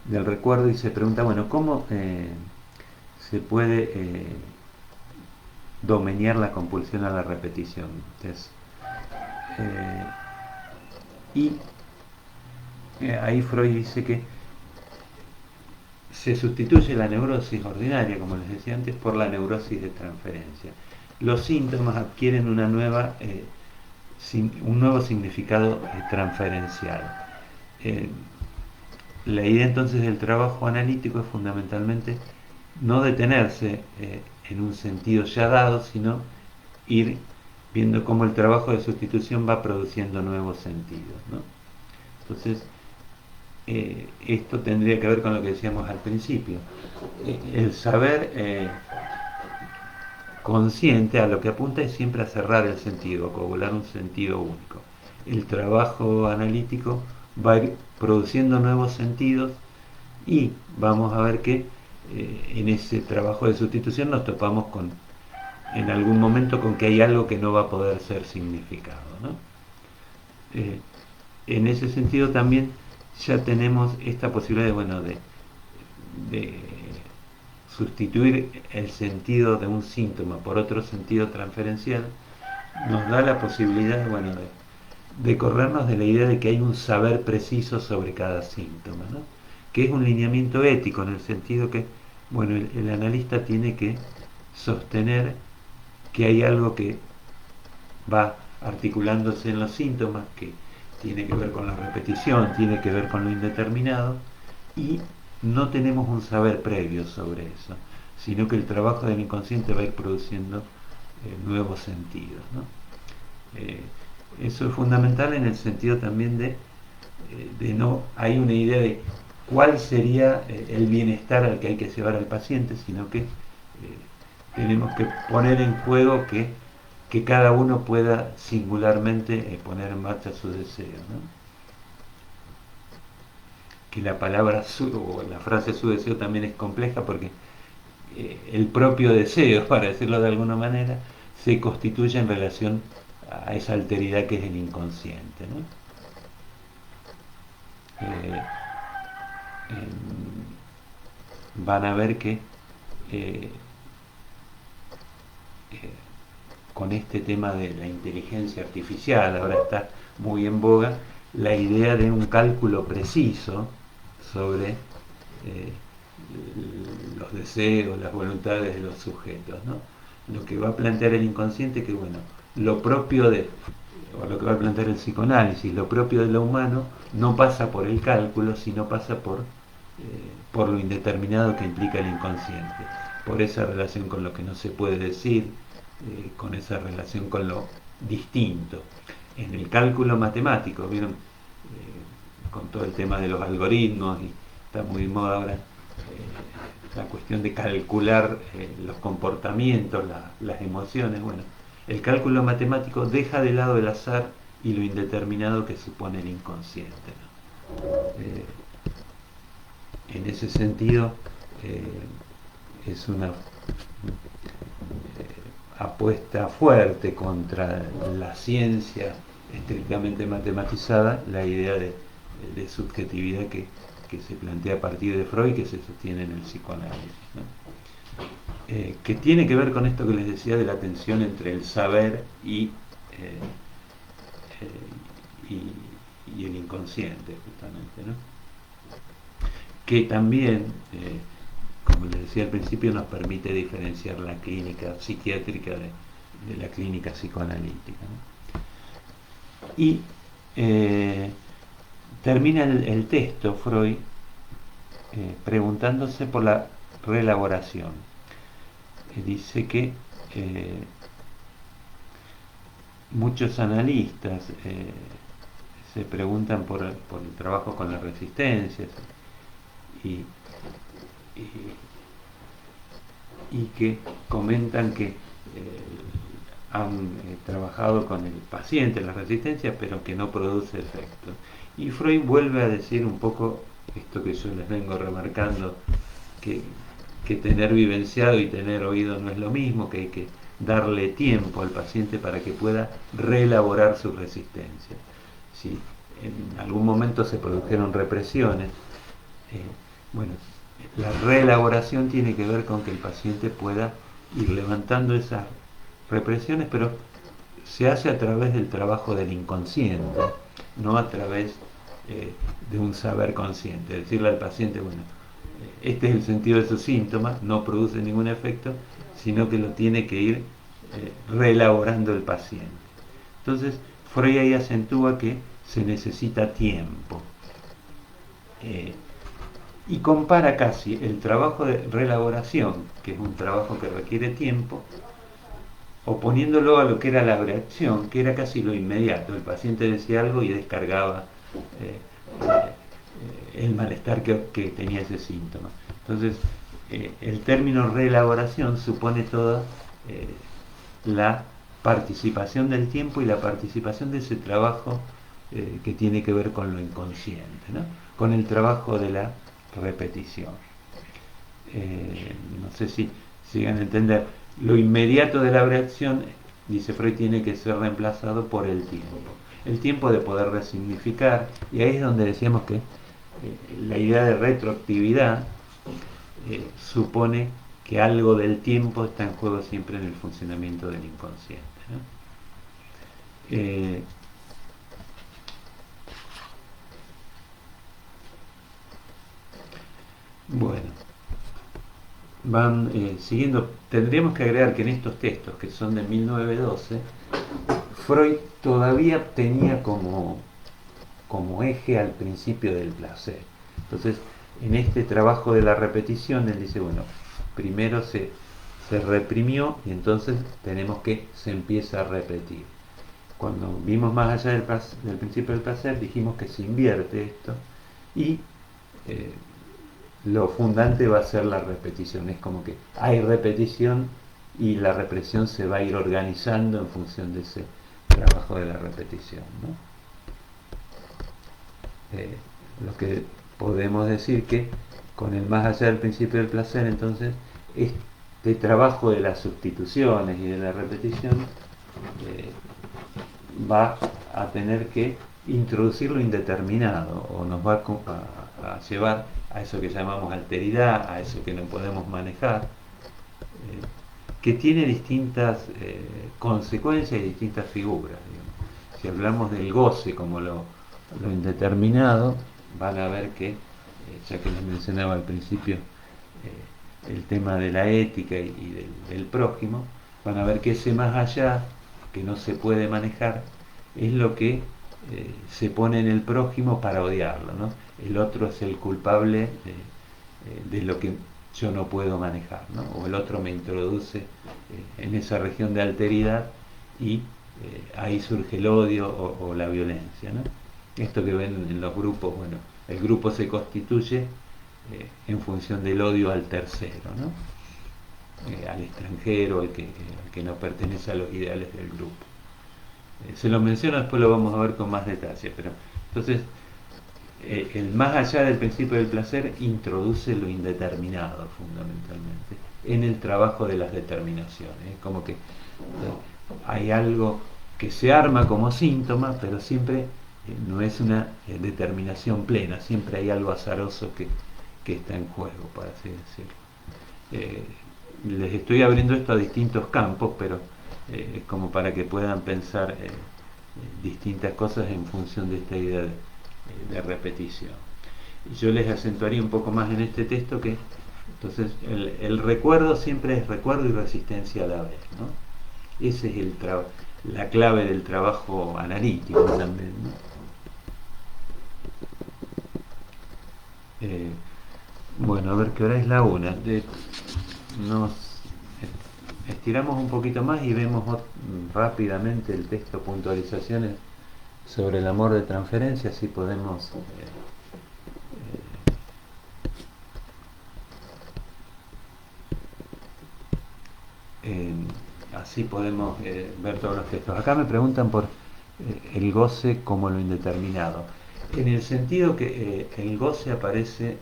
del recuerdo, y se pregunta, bueno, ¿cómo se puede domeñar la compulsión a la repetición? Entonces, y ahí Freud dice que se sustituye la neurosis ordinaria, como les decía antes, por la neurosis de transferencia. Los síntomas adquieren un nuevo significado transferencial. La idea entonces del trabajo analítico es fundamentalmente no detenerse en un sentido ya dado, sino ir viendo cómo el trabajo de sustitución va produciendo nuevos sentidos, ¿no? Entonces, esto tendría que ver con lo que decíamos al principio. El saber consciente a lo que apunta es siempre a cerrar el sentido, a coagular un sentido único. El trabajo analítico va a ir produciendo nuevos sentidos, y vamos a ver que en ese trabajo de sustitución nos topamos en algún momento con que hay algo que no va a poder ser significado, ¿no? Eh, en ese sentido también ya tenemos esta posibilidad de, bueno, de sustituir el sentido de un síntoma por otro sentido transferencial, nos da la posibilidad, bueno, de corrernos de la idea de que hay un saber preciso sobre cada síntoma, ¿no? Que es un lineamiento ético en el sentido que, bueno, el analista tiene que sostener que hay algo que va articulándose en los síntomas, que tiene que ver con la repetición, tiene que ver con lo indeterminado, y no tenemos un saber previo sobre eso, sino que el trabajo del inconsciente va a ir produciendo nuevos sentidos, ¿no? Eh, Eso es fundamental en el sentido también de no hay una idea de cuál sería el bienestar al que hay que llevar al paciente, sino que tenemos que poner en juego que cada uno pueda singularmente poner en marcha su deseo, ¿no? Que la palabra o la frase su deseo también es compleja porque el propio deseo, para decirlo de alguna manera, se constituye en relación a esa alteridad que es el inconsciente, ¿no? Eh, Van a ver que eh, eh, con este tema de la inteligencia artificial, ahora está muy en boga, la idea de un cálculo preciso sobre los deseos, las voluntades de los sujetos, ¿no? Lo que va a plantear el inconsciente que, bueno, lo propio de, o lo que va a plantear el psicoanálisis, lo propio de lo humano no pasa por el cálculo, sino pasa por lo indeterminado que implica el inconsciente, por esa relación con lo que no se puede decir, con esa relación con lo distinto. En el cálculo matemático, ¿vieron? Con todo el tema de los algoritmos, y está muy de moda ahora la cuestión de calcular los comportamientos, las emociones. Bueno, el cálculo matemático deja de lado el azar y lo indeterminado que supone el inconsciente, ¿no? En ese sentido, es una apuesta fuerte contra la ciencia estrictamente matematizada, la idea de subjetividad que se plantea a partir de Freud, que se sostiene en el psicoanálisis, ¿no? Que tiene que ver con esto que les decía de la tensión entre el saber y el inconsciente, justamente, ¿no? Que también, como les decía al principio, nos permite diferenciar la clínica psiquiátrica de la clínica psicoanalítica, ¿no? Y termina el texto Freud preguntándose por la reelaboración. Dice que muchos analistas se preguntan por el trabajo con las resistencias y, y que comentan que han trabajado con el paciente la resistencia, pero que no produce efecto. Y Freud vuelve a decir un poco esto que yo les vengo remarcando, que tener vivenciado y tener oído no es lo mismo, que hay que darle tiempo al paciente para que pueda reelaborar su resistencia. Si en algún momento se produjeron represiones, bueno, la reelaboración tiene que ver con que el paciente pueda ir levantando esas represiones, pero se hace a través del trabajo del inconsciente, no a través de un saber consciente. Decirle al paciente, bueno, este es el sentido de sus síntomas, no produce ningún efecto, sino que lo tiene que ir reelaborando el paciente. Entonces, Freud ahí acentúa que se necesita tiempo. Y compara casi el trabajo de reelaboración, que es un trabajo que requiere tiempo, oponiéndolo a lo que era la reacción, que era casi lo inmediato. El paciente decía algo y descargaba el malestar que tenía ese síntoma. Entonces, el término reelaboración supone toda la participación del tiempo y la participación de ese trabajo que tiene que ver con lo inconsciente, ¿no? Con el trabajo de la repetición. No sé si llegan a entender. Lo inmediato de la reacción, dice Freud, tiene que ser reemplazado por el tiempo. el tiempo de poder resignificar, y ahí es donde decíamos que la idea de retroactividad supone que algo del tiempo está en juego siempre en el funcionamiento del inconsciente, ¿no? Bueno, van siguiendo. Tendríamos que agregar que en estos textos, que son de 1912, Freud todavía tenía como eje al principio del placer. Entonces, en este trabajo de la repetición, él dice, bueno, primero se reprimió y entonces tenemos que se empieza a repetir. Cuando vimos más allá del principio del placer, dijimos que se invierte esto y eh, lo fundante va a ser la repetición. Es como que hay repetición y la represión se va a ir organizando en función de ese trabajo de la repetición, ¿no? Lo que podemos decir que con el más allá del principio del placer, entonces, este trabajo de las sustituciones y de la repetición va a tener que introducir lo indeterminado o nos va a llevar a eso que llamamos alteridad, a eso que no podemos manejar, que tiene distintas consecuencias y distintas figuras, digamos. Si hablamos del goce como lo indeterminado, van a ver que, ya que les mencionaba al principio el tema de la ética y del prójimo, van a ver que ese más allá, que no se puede manejar, es lo que se pone en el prójimo para odiarlo, ¿no? El otro es el culpable de lo que yo no puedo manejar, ¿no? O el otro me introduce en esa región de alteridad y ahí surge el odio o la violencia, ¿no? Esto que ven en los grupos, bueno, el grupo se constituye en función del odio al tercero, ¿no? Al extranjero, al que no pertenece a los ideales del grupo. Se lo menciono, después lo vamos a ver con más detalle, pero entonces el más allá del principio del placer introduce lo indeterminado fundamentalmente en el trabajo de las determinaciones. Como que hay algo que se arma como síntoma, pero siempre no es una determinación plena, siempre hay algo azaroso que está en juego, por así decirlo. Les estoy abriendo esto a distintos campos, pero como para que puedan pensar distintas cosas en función de esta idea de repetición. Yo les acentuaría un poco más en este texto que entonces el recuerdo siempre es recuerdo y resistencia a la vez, ¿no? Ese es la clave del trabajo analítico también, ¿no? Bueno, a ver qué hora es la una. Nos estiramos un poquito más y vemos rápidamente el texto puntualizaciones sobre el amor de transferencia, así podemos así podemos ver todos los textos. Acá me preguntan por el goce como lo indeterminado, en el sentido que el goce aparece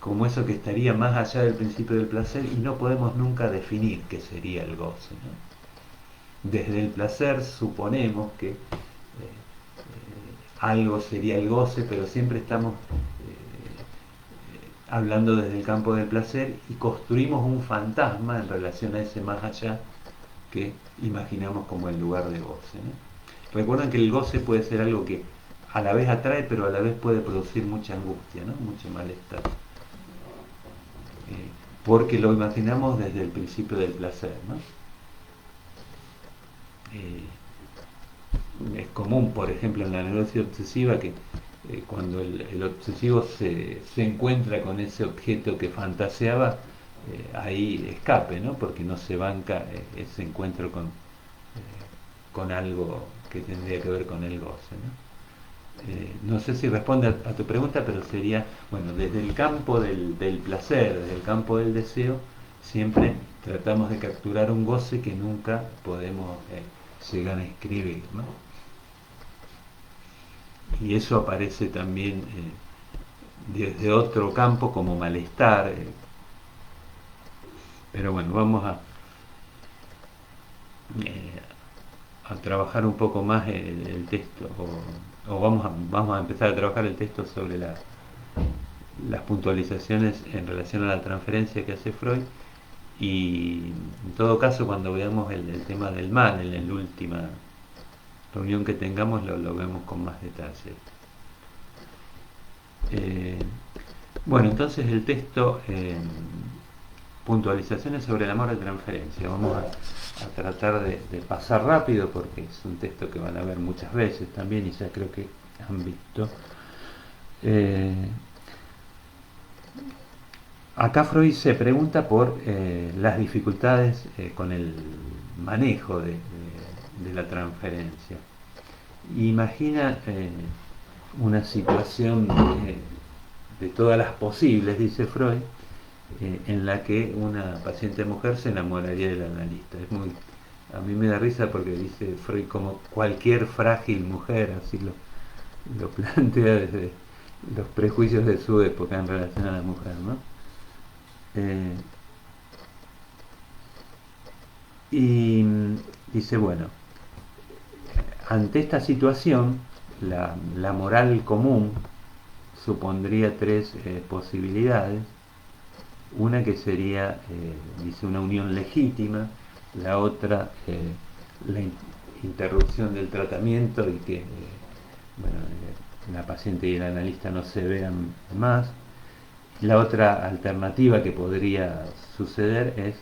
como eso que estaría más allá del principio del placer y no podemos nunca definir qué sería el goce, ¿no? Desde el placer suponemos que algo sería el goce, pero siempre estamos hablando desde el campo del placer y construimos un fantasma en relación a ese más allá que imaginamos como el lugar de goce, ¿no? Recuerden que el goce puede ser algo que a la vez atrae, pero a la vez puede producir mucha angustia, ¿no? Mucho malestar. Porque lo imaginamos desde el principio del placer, ¿no? Es común, por ejemplo, en la neurosis obsesiva que cuando el obsesivo se encuentra con ese objeto que fantaseaba, ahí escape, ¿no? Porque no se banca ese encuentro con algo que tendría que ver con el goce, ¿no? No sé si responde a tu pregunta, pero sería, bueno, desde el campo del placer, desde el campo del deseo, siempre tratamos de capturar un goce que nunca podemos llegar a escribir, ¿no? Y eso aparece también desde otro campo como malestar, pero bueno, vamos a trabajar un poco más el texto, o vamos a empezar a trabajar el texto sobre las puntualizaciones en relación a la transferencia que hace Freud, y en todo caso cuando veamos el tema del mal en la última reunión que tengamos lo vemos con más detalle. Eh, bueno, entonces el texto, puntualizaciones sobre el amor de transferencia. Vamos a tratar de pasar rápido porque es un texto que van a ver muchas veces también y ya creo que han visto. Acá Freud se pregunta por las dificultades con el manejo de la transferencia. Imagina una situación de todas las posibles, dice Freud, en la que una paciente mujer se enamoraría del analista. A mí me da risa porque dice Freud como cualquier frágil mujer, así lo plantea desde los prejuicios de su época en relación a la mujer, ¿no? Y dice, bueno, ante esta situación, la moral común supondría tres posibilidades. Una que sería, dice, una unión legítima, la otra, la interrupción del tratamiento y que bueno, la paciente y el analista no se vean más. La otra alternativa que podría suceder es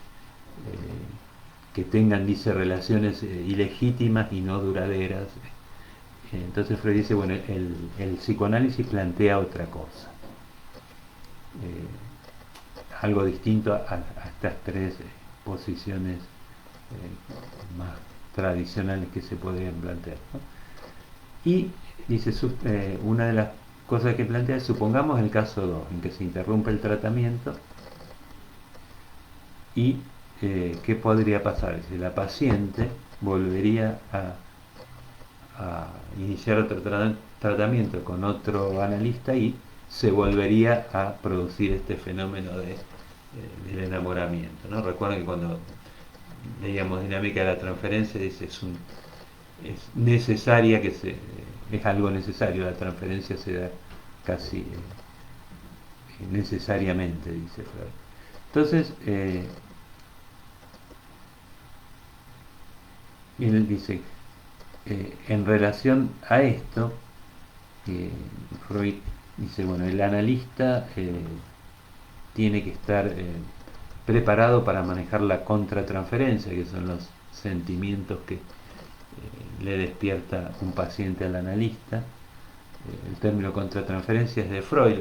que tengan, dice, relaciones ilegítimas y no duraderas. Entonces Freud dice, bueno, el psicoanálisis plantea otra cosa. Algo distinto a estas tres posiciones más tradicionales que se podrían plantear, ¿no? Y dice, una de las cosas que plantea es, supongamos el caso 2 en que se interrumpe el tratamiento y ¿qué podría pasar? Si la paciente volvería a iniciar otro tratamiento con otro analista y se volvería a producir este fenómeno del enamoramiento, ¿no? Recuerden que cuando leíamos dinámica de la transferencia dice es necesaria es algo necesario, la transferencia se da casi necesariamente, dice Freud. Entonces él dice, en relación a esto, Freud dice, bueno, el analista tiene que estar preparado para manejar la contratransferencia, que son los sentimientos que le despierta un paciente al analista. El término contratransferencia es de Freud.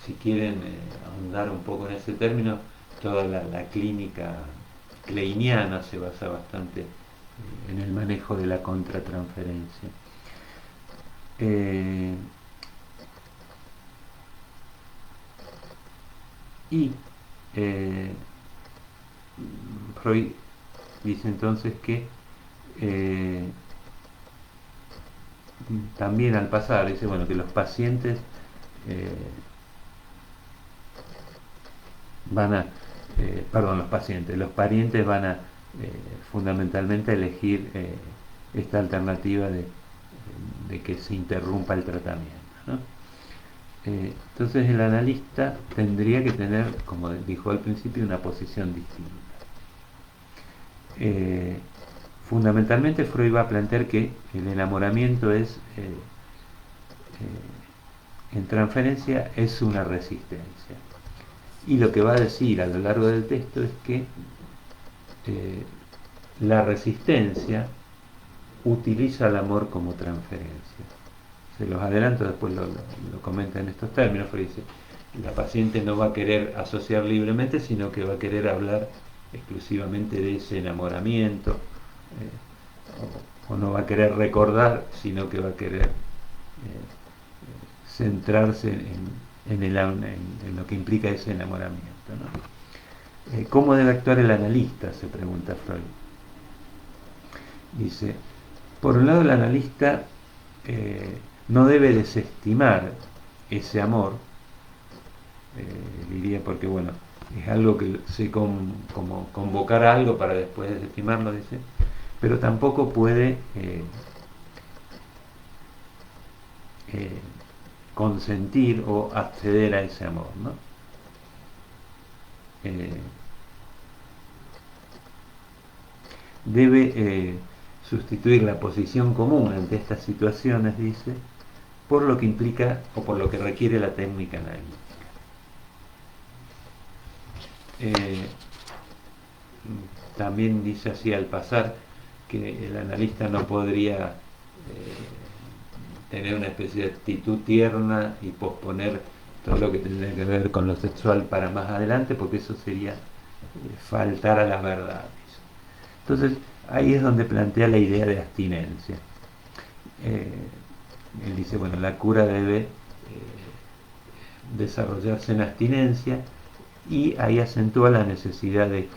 Si quieren ahondar un poco en ese término, toda la clínica kleiniana se basa bastante en el manejo de la contratransferencia. Y Freud dice entonces que también al pasar, dice, bueno, que los pacientes los parientes van a fundamentalmente elegir esta alternativa de que se interrumpa el tratamiento, ¿no? Entonces el analista tendría que tener, como dijo al principio, una posición distinta. Fundamentalmente Freud va a plantear que el enamoramiento en transferencia es una resistencia. Y lo que va a decir a lo largo del texto es que la resistencia utiliza el amor como transferencia. Se los adelanto, después lo comenta en estos términos, pero dice, la paciente no va a querer asociar libremente, sino que va a querer hablar exclusivamente de ese enamoramiento, o no va a querer recordar, sino que va a querer centrarse en lo que implica ese enamoramiento, ¿no? ¿Cómo debe actuar el analista?, se pregunta Freud. Dice, por un lado el analista no debe desestimar ese amor, diría, porque bueno, es algo que como convocar a algo para después desestimarlo, dice, pero tampoco puede eh, consentir o acceder a ese amor, ¿no? Eh, debe sustituir la posición común ante estas situaciones, dice, por lo que implica o por lo que requiere la técnica analítica. También dice así al pasar que el analista no podría tener una especie de actitud tierna y posponer todo lo que tendría que ver con lo sexual para más adelante, porque eso sería faltar a la verdad. Entonces, ahí es donde plantea la idea de abstinencia. Eh, Él dice, bueno, la cura debe desarrollarse en abstinencia y ahí acentúa la necesidad de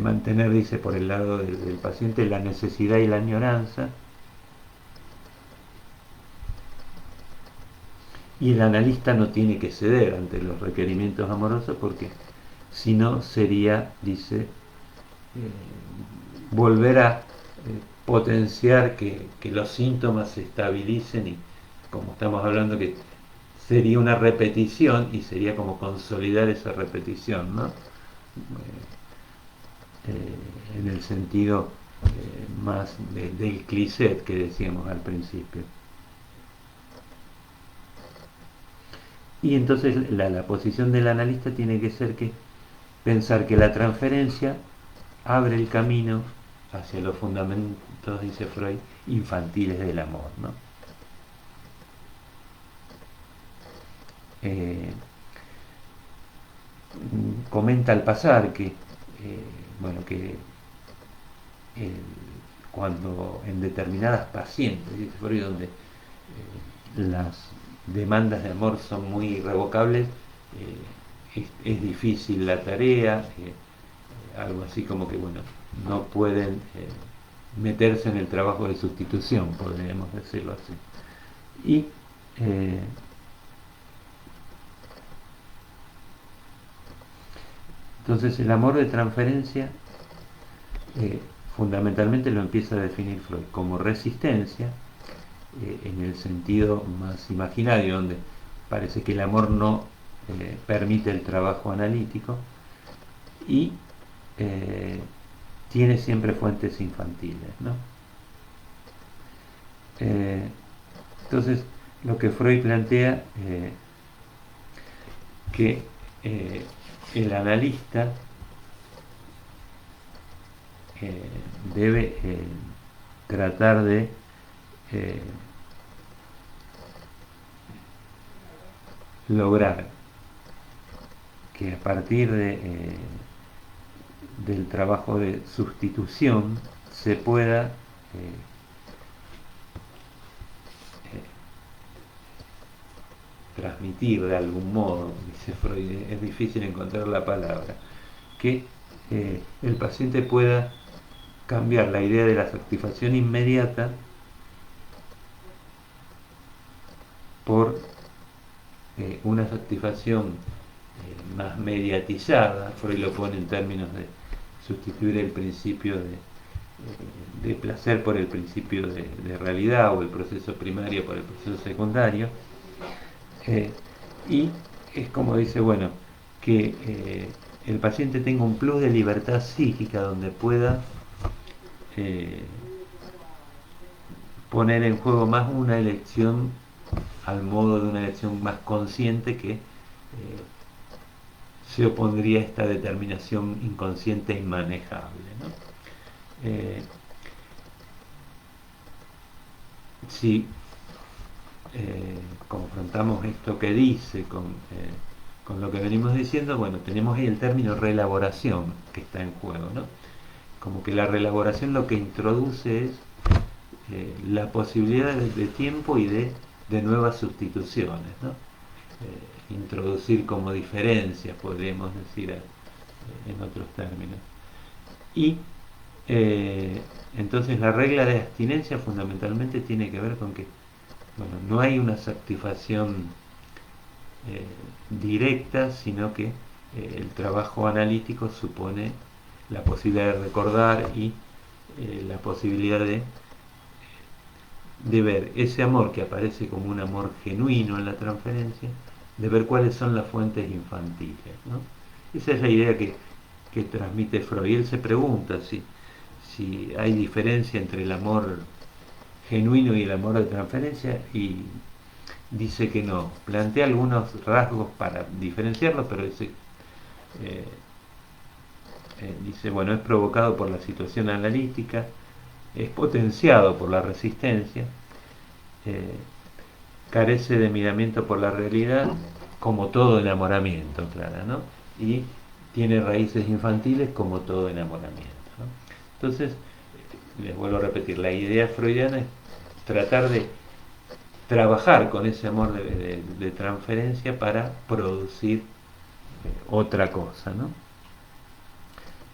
mantener, dice, por el lado del paciente la necesidad y la añoranza, y el analista no tiene que ceder ante los requerimientos amorosos porque si no sería, dice, volver a potenciar que los síntomas se estabilicen y como estamos hablando que sería una repetición y sería como consolidar esa repetición, ¿no? En el sentido más del cliché que decíamos al principio. Y entonces la posición del analista tiene que ser que pensar que la transferencia abre el camino hacia los fundamentos, dice Freud, infantiles del amor, ¿no? Eh, Comenta al pasar que, bueno, que cuando en determinadas pacientes, dice Freud, donde las demandas de amor son muy irrevocables, es difícil la tarea, algo así como que, bueno, no pueden meterse en el trabajo de sustitución, podríamos decirlo así. Y entonces el amor de transferencia fundamentalmente lo empieza a definir Freud como resistencia, en el sentido más imaginario, donde parece que el amor no permite el trabajo analítico y tiene siempre fuentes infantiles, ¿no? Entonces, lo que Freud plantea que el analista debe tratar de lograr que a partir del trabajo de sustitución se pueda transmitir de algún modo, dice Freud, es difícil encontrar la palabra, que el paciente pueda cambiar la idea de la satisfacción inmediata por una satisfacción más mediatizada. Freud lo pone en términos de sustituir el principio de placer por el principio de realidad o el proceso primario por el proceso secundario. Y es como dice, bueno, que el paciente tenga un plus de libertad psíquica donde pueda poner en juego más una elección al modo de una elección más consciente que se opondría a esta determinación inconsciente e inmanejable, ¿no? Si confrontamos esto que dice con lo que venimos diciendo, bueno, tenemos ahí el término reelaboración que está en juego, ¿no? Como que la reelaboración lo que introduce es la posibilidad de tiempo y de nuevas sustituciones, ¿no? Introducir como diferencias, podríamos decir en otros términos. Y entonces la regla de abstinencia fundamentalmente tiene que ver con que, bueno, no hay una satisfacción directa, sino que el trabajo analítico supone la posibilidad de recordar y la posibilidad de ver ese amor que aparece como un amor genuino en la transferencia, de ver cuáles son las fuentes infantiles, ¿no? Esa es la idea que transmite Freud. Y él se pregunta si hay diferencia entre el amor genuino y el amor de transferencia, y dice que no. Plantea algunos rasgos para diferenciarlos, pero eh, dice, bueno, es provocado por la situación analítica, es potenciado por la resistencia, eh, carece de miramiento por la realidad, como todo enamoramiento, claro, ¿no? Y tiene raíces infantiles como todo enamoramiento, ¿no? Entonces, les vuelvo a repetir, la idea freudiana es tratar de trabajar con ese amor de transferencia para producir otra cosa, ¿no?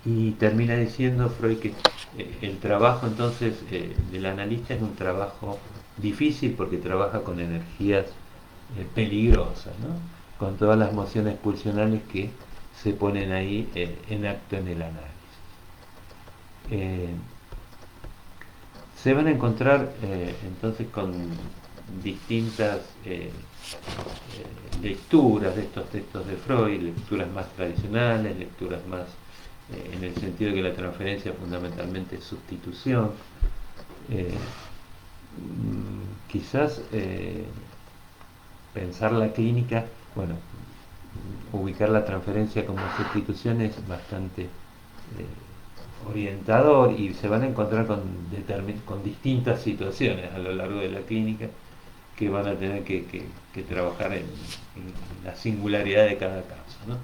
Y termina diciendo Freud que el trabajo entonces del analista es un trabajo difícil porque trabaja con energías peligrosas, ¿no? Con todas las mociones pulsionales que se ponen ahí en acto en el análisis. Eh, Se van a encontrar entonces con distintas lecturas de estos textos de Freud, lecturas más tradicionales, lecturas más en el sentido de que la transferencia fundamentalmente es sustitución. Eh, Quizás pensar la clínica, bueno, ubicar la transferencia como sustitución es bastante orientador, y se van a encontrar con distintas situaciones a lo largo de la clínica que van a tener que trabajar en la singularidad de cada caso, ¿no?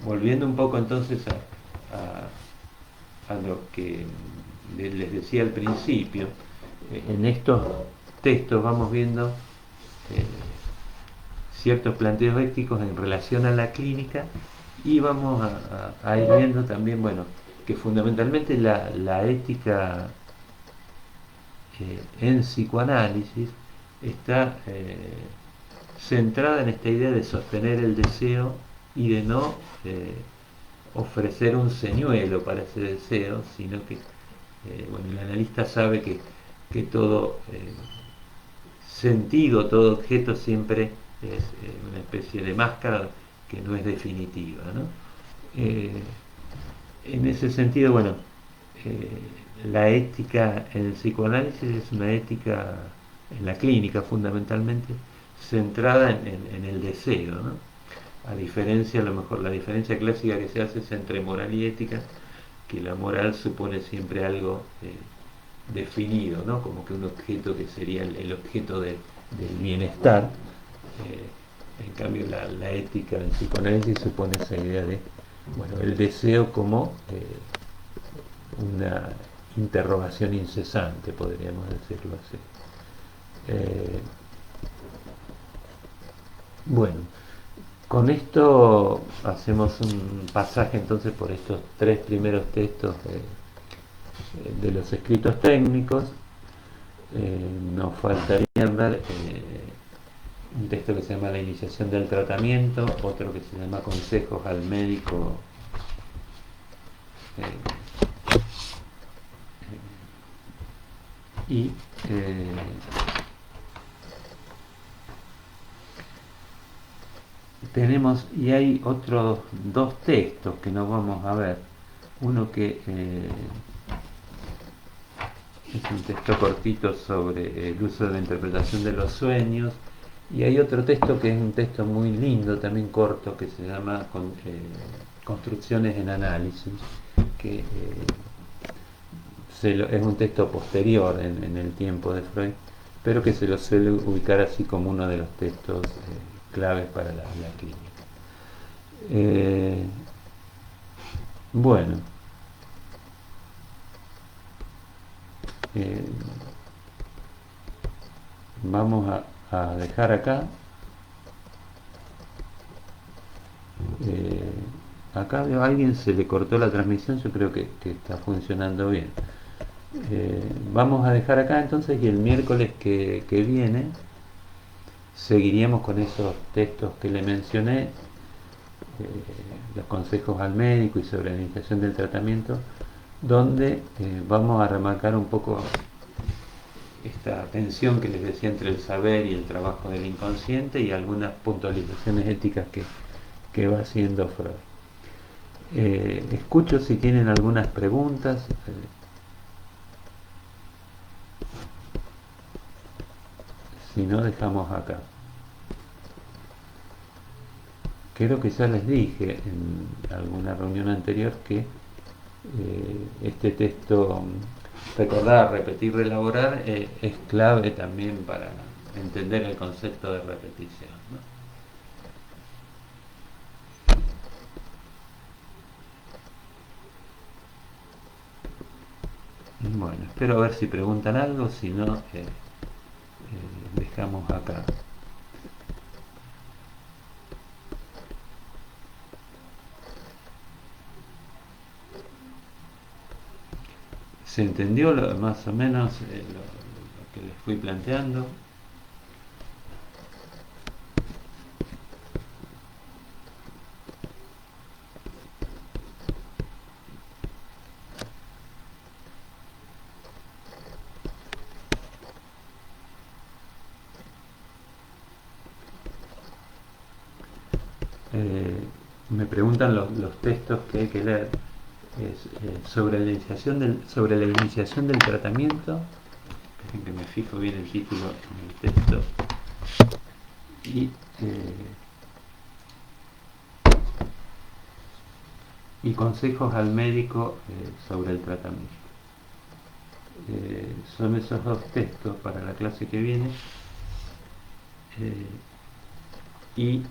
Volviendo un poco entonces a lo que les decía al principio, en estos textos vamos viendo ciertos planteos éticos en relación a la clínica, y vamos a ir viendo también, bueno, que fundamentalmente la ética en psicoanálisis está centrada en esta idea de sostener el deseo y de no ofrecer un señuelo para ese deseo, sino que bueno, el analista sabe que todo sentido, todo objeto siempre es una especie de máscara que no es definitiva, ¿no? En ese sentido, bueno, eh, la ética en el psicoanálisis es una ética en la clínica fundamentalmente centrada en el deseo, ¿no? A diferencia, a lo mejor la diferencia clásica que se hace es entre moral y ética, que la moral supone siempre algo definido, ¿no? Como que un objeto que sería el objeto del bienestar. En cambio, la ética en psicoanálisis supone esa idea de, bueno, el deseo como una interrogación incesante, podríamos decirlo así. Bueno, con esto hacemos un pasaje entonces por estos tres primeros textos de los escritos técnicos. Nos faltaría ver un texto que se llama La iniciación del tratamiento, otro que se llama Consejos al médico y tenemos, y hay otros dos textos que nos vamos a ver. Uno que es un texto cortito sobre el uso de la interpretación de los sueños, y hay otro texto que es un texto muy lindo, también corto, que se llama Construcciones en Análisis, que es un texto posterior en el tiempo de Freud, pero que se lo suele ubicar así como uno de los textos claves para la clínica. Bueno, vamos a dejar acá. Acá a alguien se le cortó la transmisión, yo creo que está funcionando bien. Vamos a dejar acá entonces, y el miércoles que viene seguiríamos con esos textos que le mencioné, los consejos al médico y sobre la iniciación del tratamiento, donde vamos a remarcar un poco esta tensión que les decía entre el saber y el trabajo del inconsciente y algunas puntualizaciones éticas que va haciendo Freud. Escucho si tienen algunas preguntas. Si no, dejamos acá. Creo que ya les dije en alguna reunión anterior que este texto, recordar, repetir, relaborar, es clave también para entender el concepto de repetición, ¿no? Bueno, espero a ver si preguntan algo, si no, dejamos acá. ¿Se entendió más o menos lo que les fui planteando? Me preguntan los textos que hay que leer. Sobre la iniciación del tratamiento. Dejen que me fijo bien el título en el texto. Y consejos al médico sobre el tratamiento. Son esos dos textos para la clase que viene. Y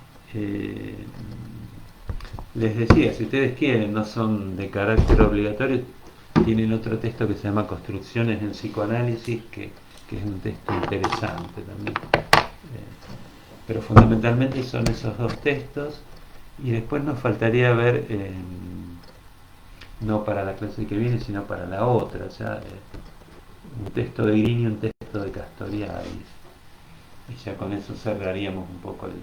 les decía, si ustedes quieren, no son de carácter obligatorio, tienen otro texto que se llama Construcciones en Psicoanálisis, que es un texto interesante también. Pero fundamentalmente son esos dos textos, y después nos faltaría ver, no para la clase que viene, sino para la otra, ya un texto de Grini y un texto de Castoriadis. Y ya con eso cerraríamos un poco el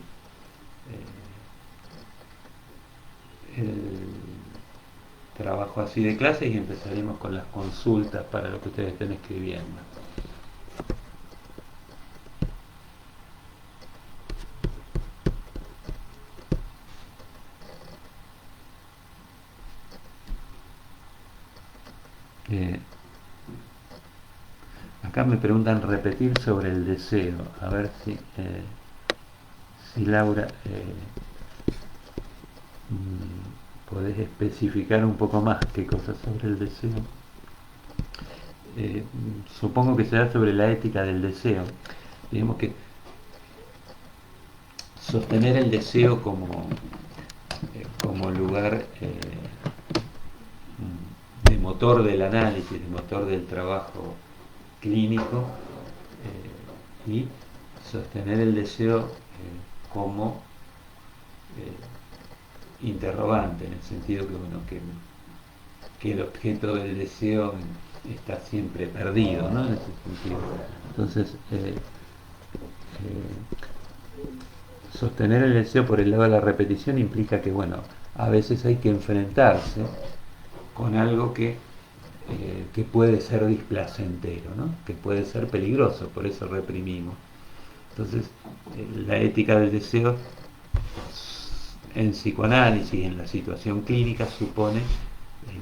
trabajo así de clases y empezaremos con las consultas para lo que ustedes estén escribiendo. Acá me preguntan repetir sobre el deseo, a ver si Laura podés especificar un poco más qué cosas sobre el deseo. Supongo que será sobre la ética del deseo. Digamos que sostener el deseo como lugar de motor del análisis, de motor del trabajo clínico, y sostener el deseo como interrogante, en el sentido que, bueno, que el objeto del deseo está siempre perdido, ¿no? En ese sentido. Entonces, sostener el deseo por el lado de la repetición implica que, bueno, a veces hay que enfrentarse con algo que puede ser displacentero, ¿no? Que puede ser peligroso, por eso reprimimos. Entonces, la ética del deseo en psicoanálisis, en la situación clínica, supone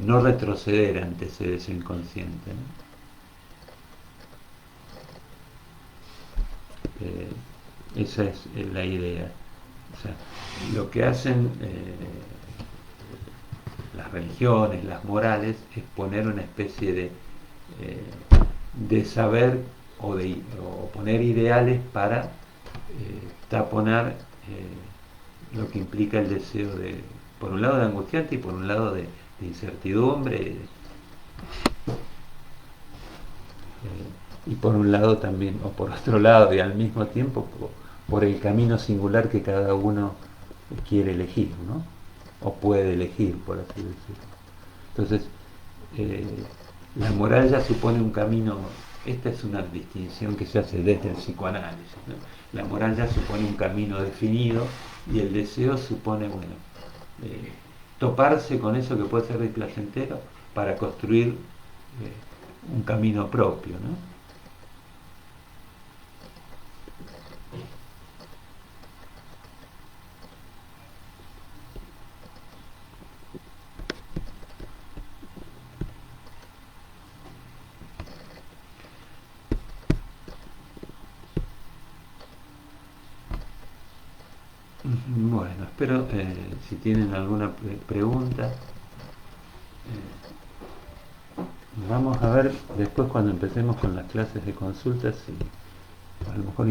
no retroceder ante ese deseo inconsciente, ¿no? Esa es la idea. O sea, lo que hacen las religiones, las morales, es poner una especie de saber o poner ideales para taponar lo que implica el deseo de, por un lado, de angustiante y por un lado de incertidumbre, y por un lado también, o por otro lado y al mismo tiempo por el camino singular que cada uno quiere elegir, ¿no? O puede elegir, por así decirlo. Entonces, la moral ya supone un camino. Esta es una distinción que se hace desde el psicoanálisis, ¿no? La moral ya supone un camino definido y el deseo supone, bueno, toparse con eso que puede ser displacentero, para construir un camino propio, ¿no? Bueno, espero si tienen alguna pregunta. Vamos a ver después cuando empecemos con las clases de consultas si a lo mejor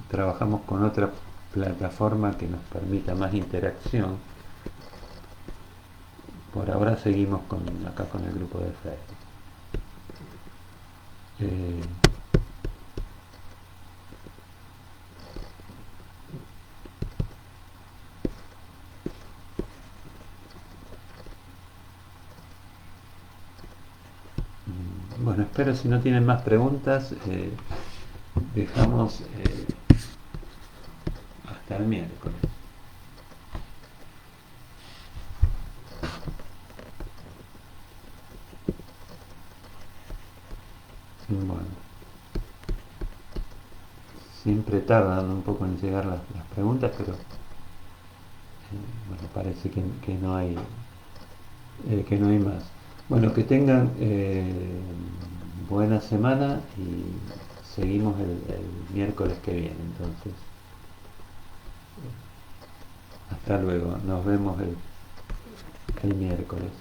trabajamos con otra plataforma que nos permita más interacción. Por ahora seguimos acá con el grupo de Facebook. Eh, bueno, espero si no tienen más preguntas, dejamos hasta el miércoles. Bueno, siempre tardan un poco en llegar las preguntas, pero bueno, parece que no hay más. Bueno, que tengan buena semana y seguimos el miércoles que viene. Entonces, hasta luego. Nos vemos el miércoles.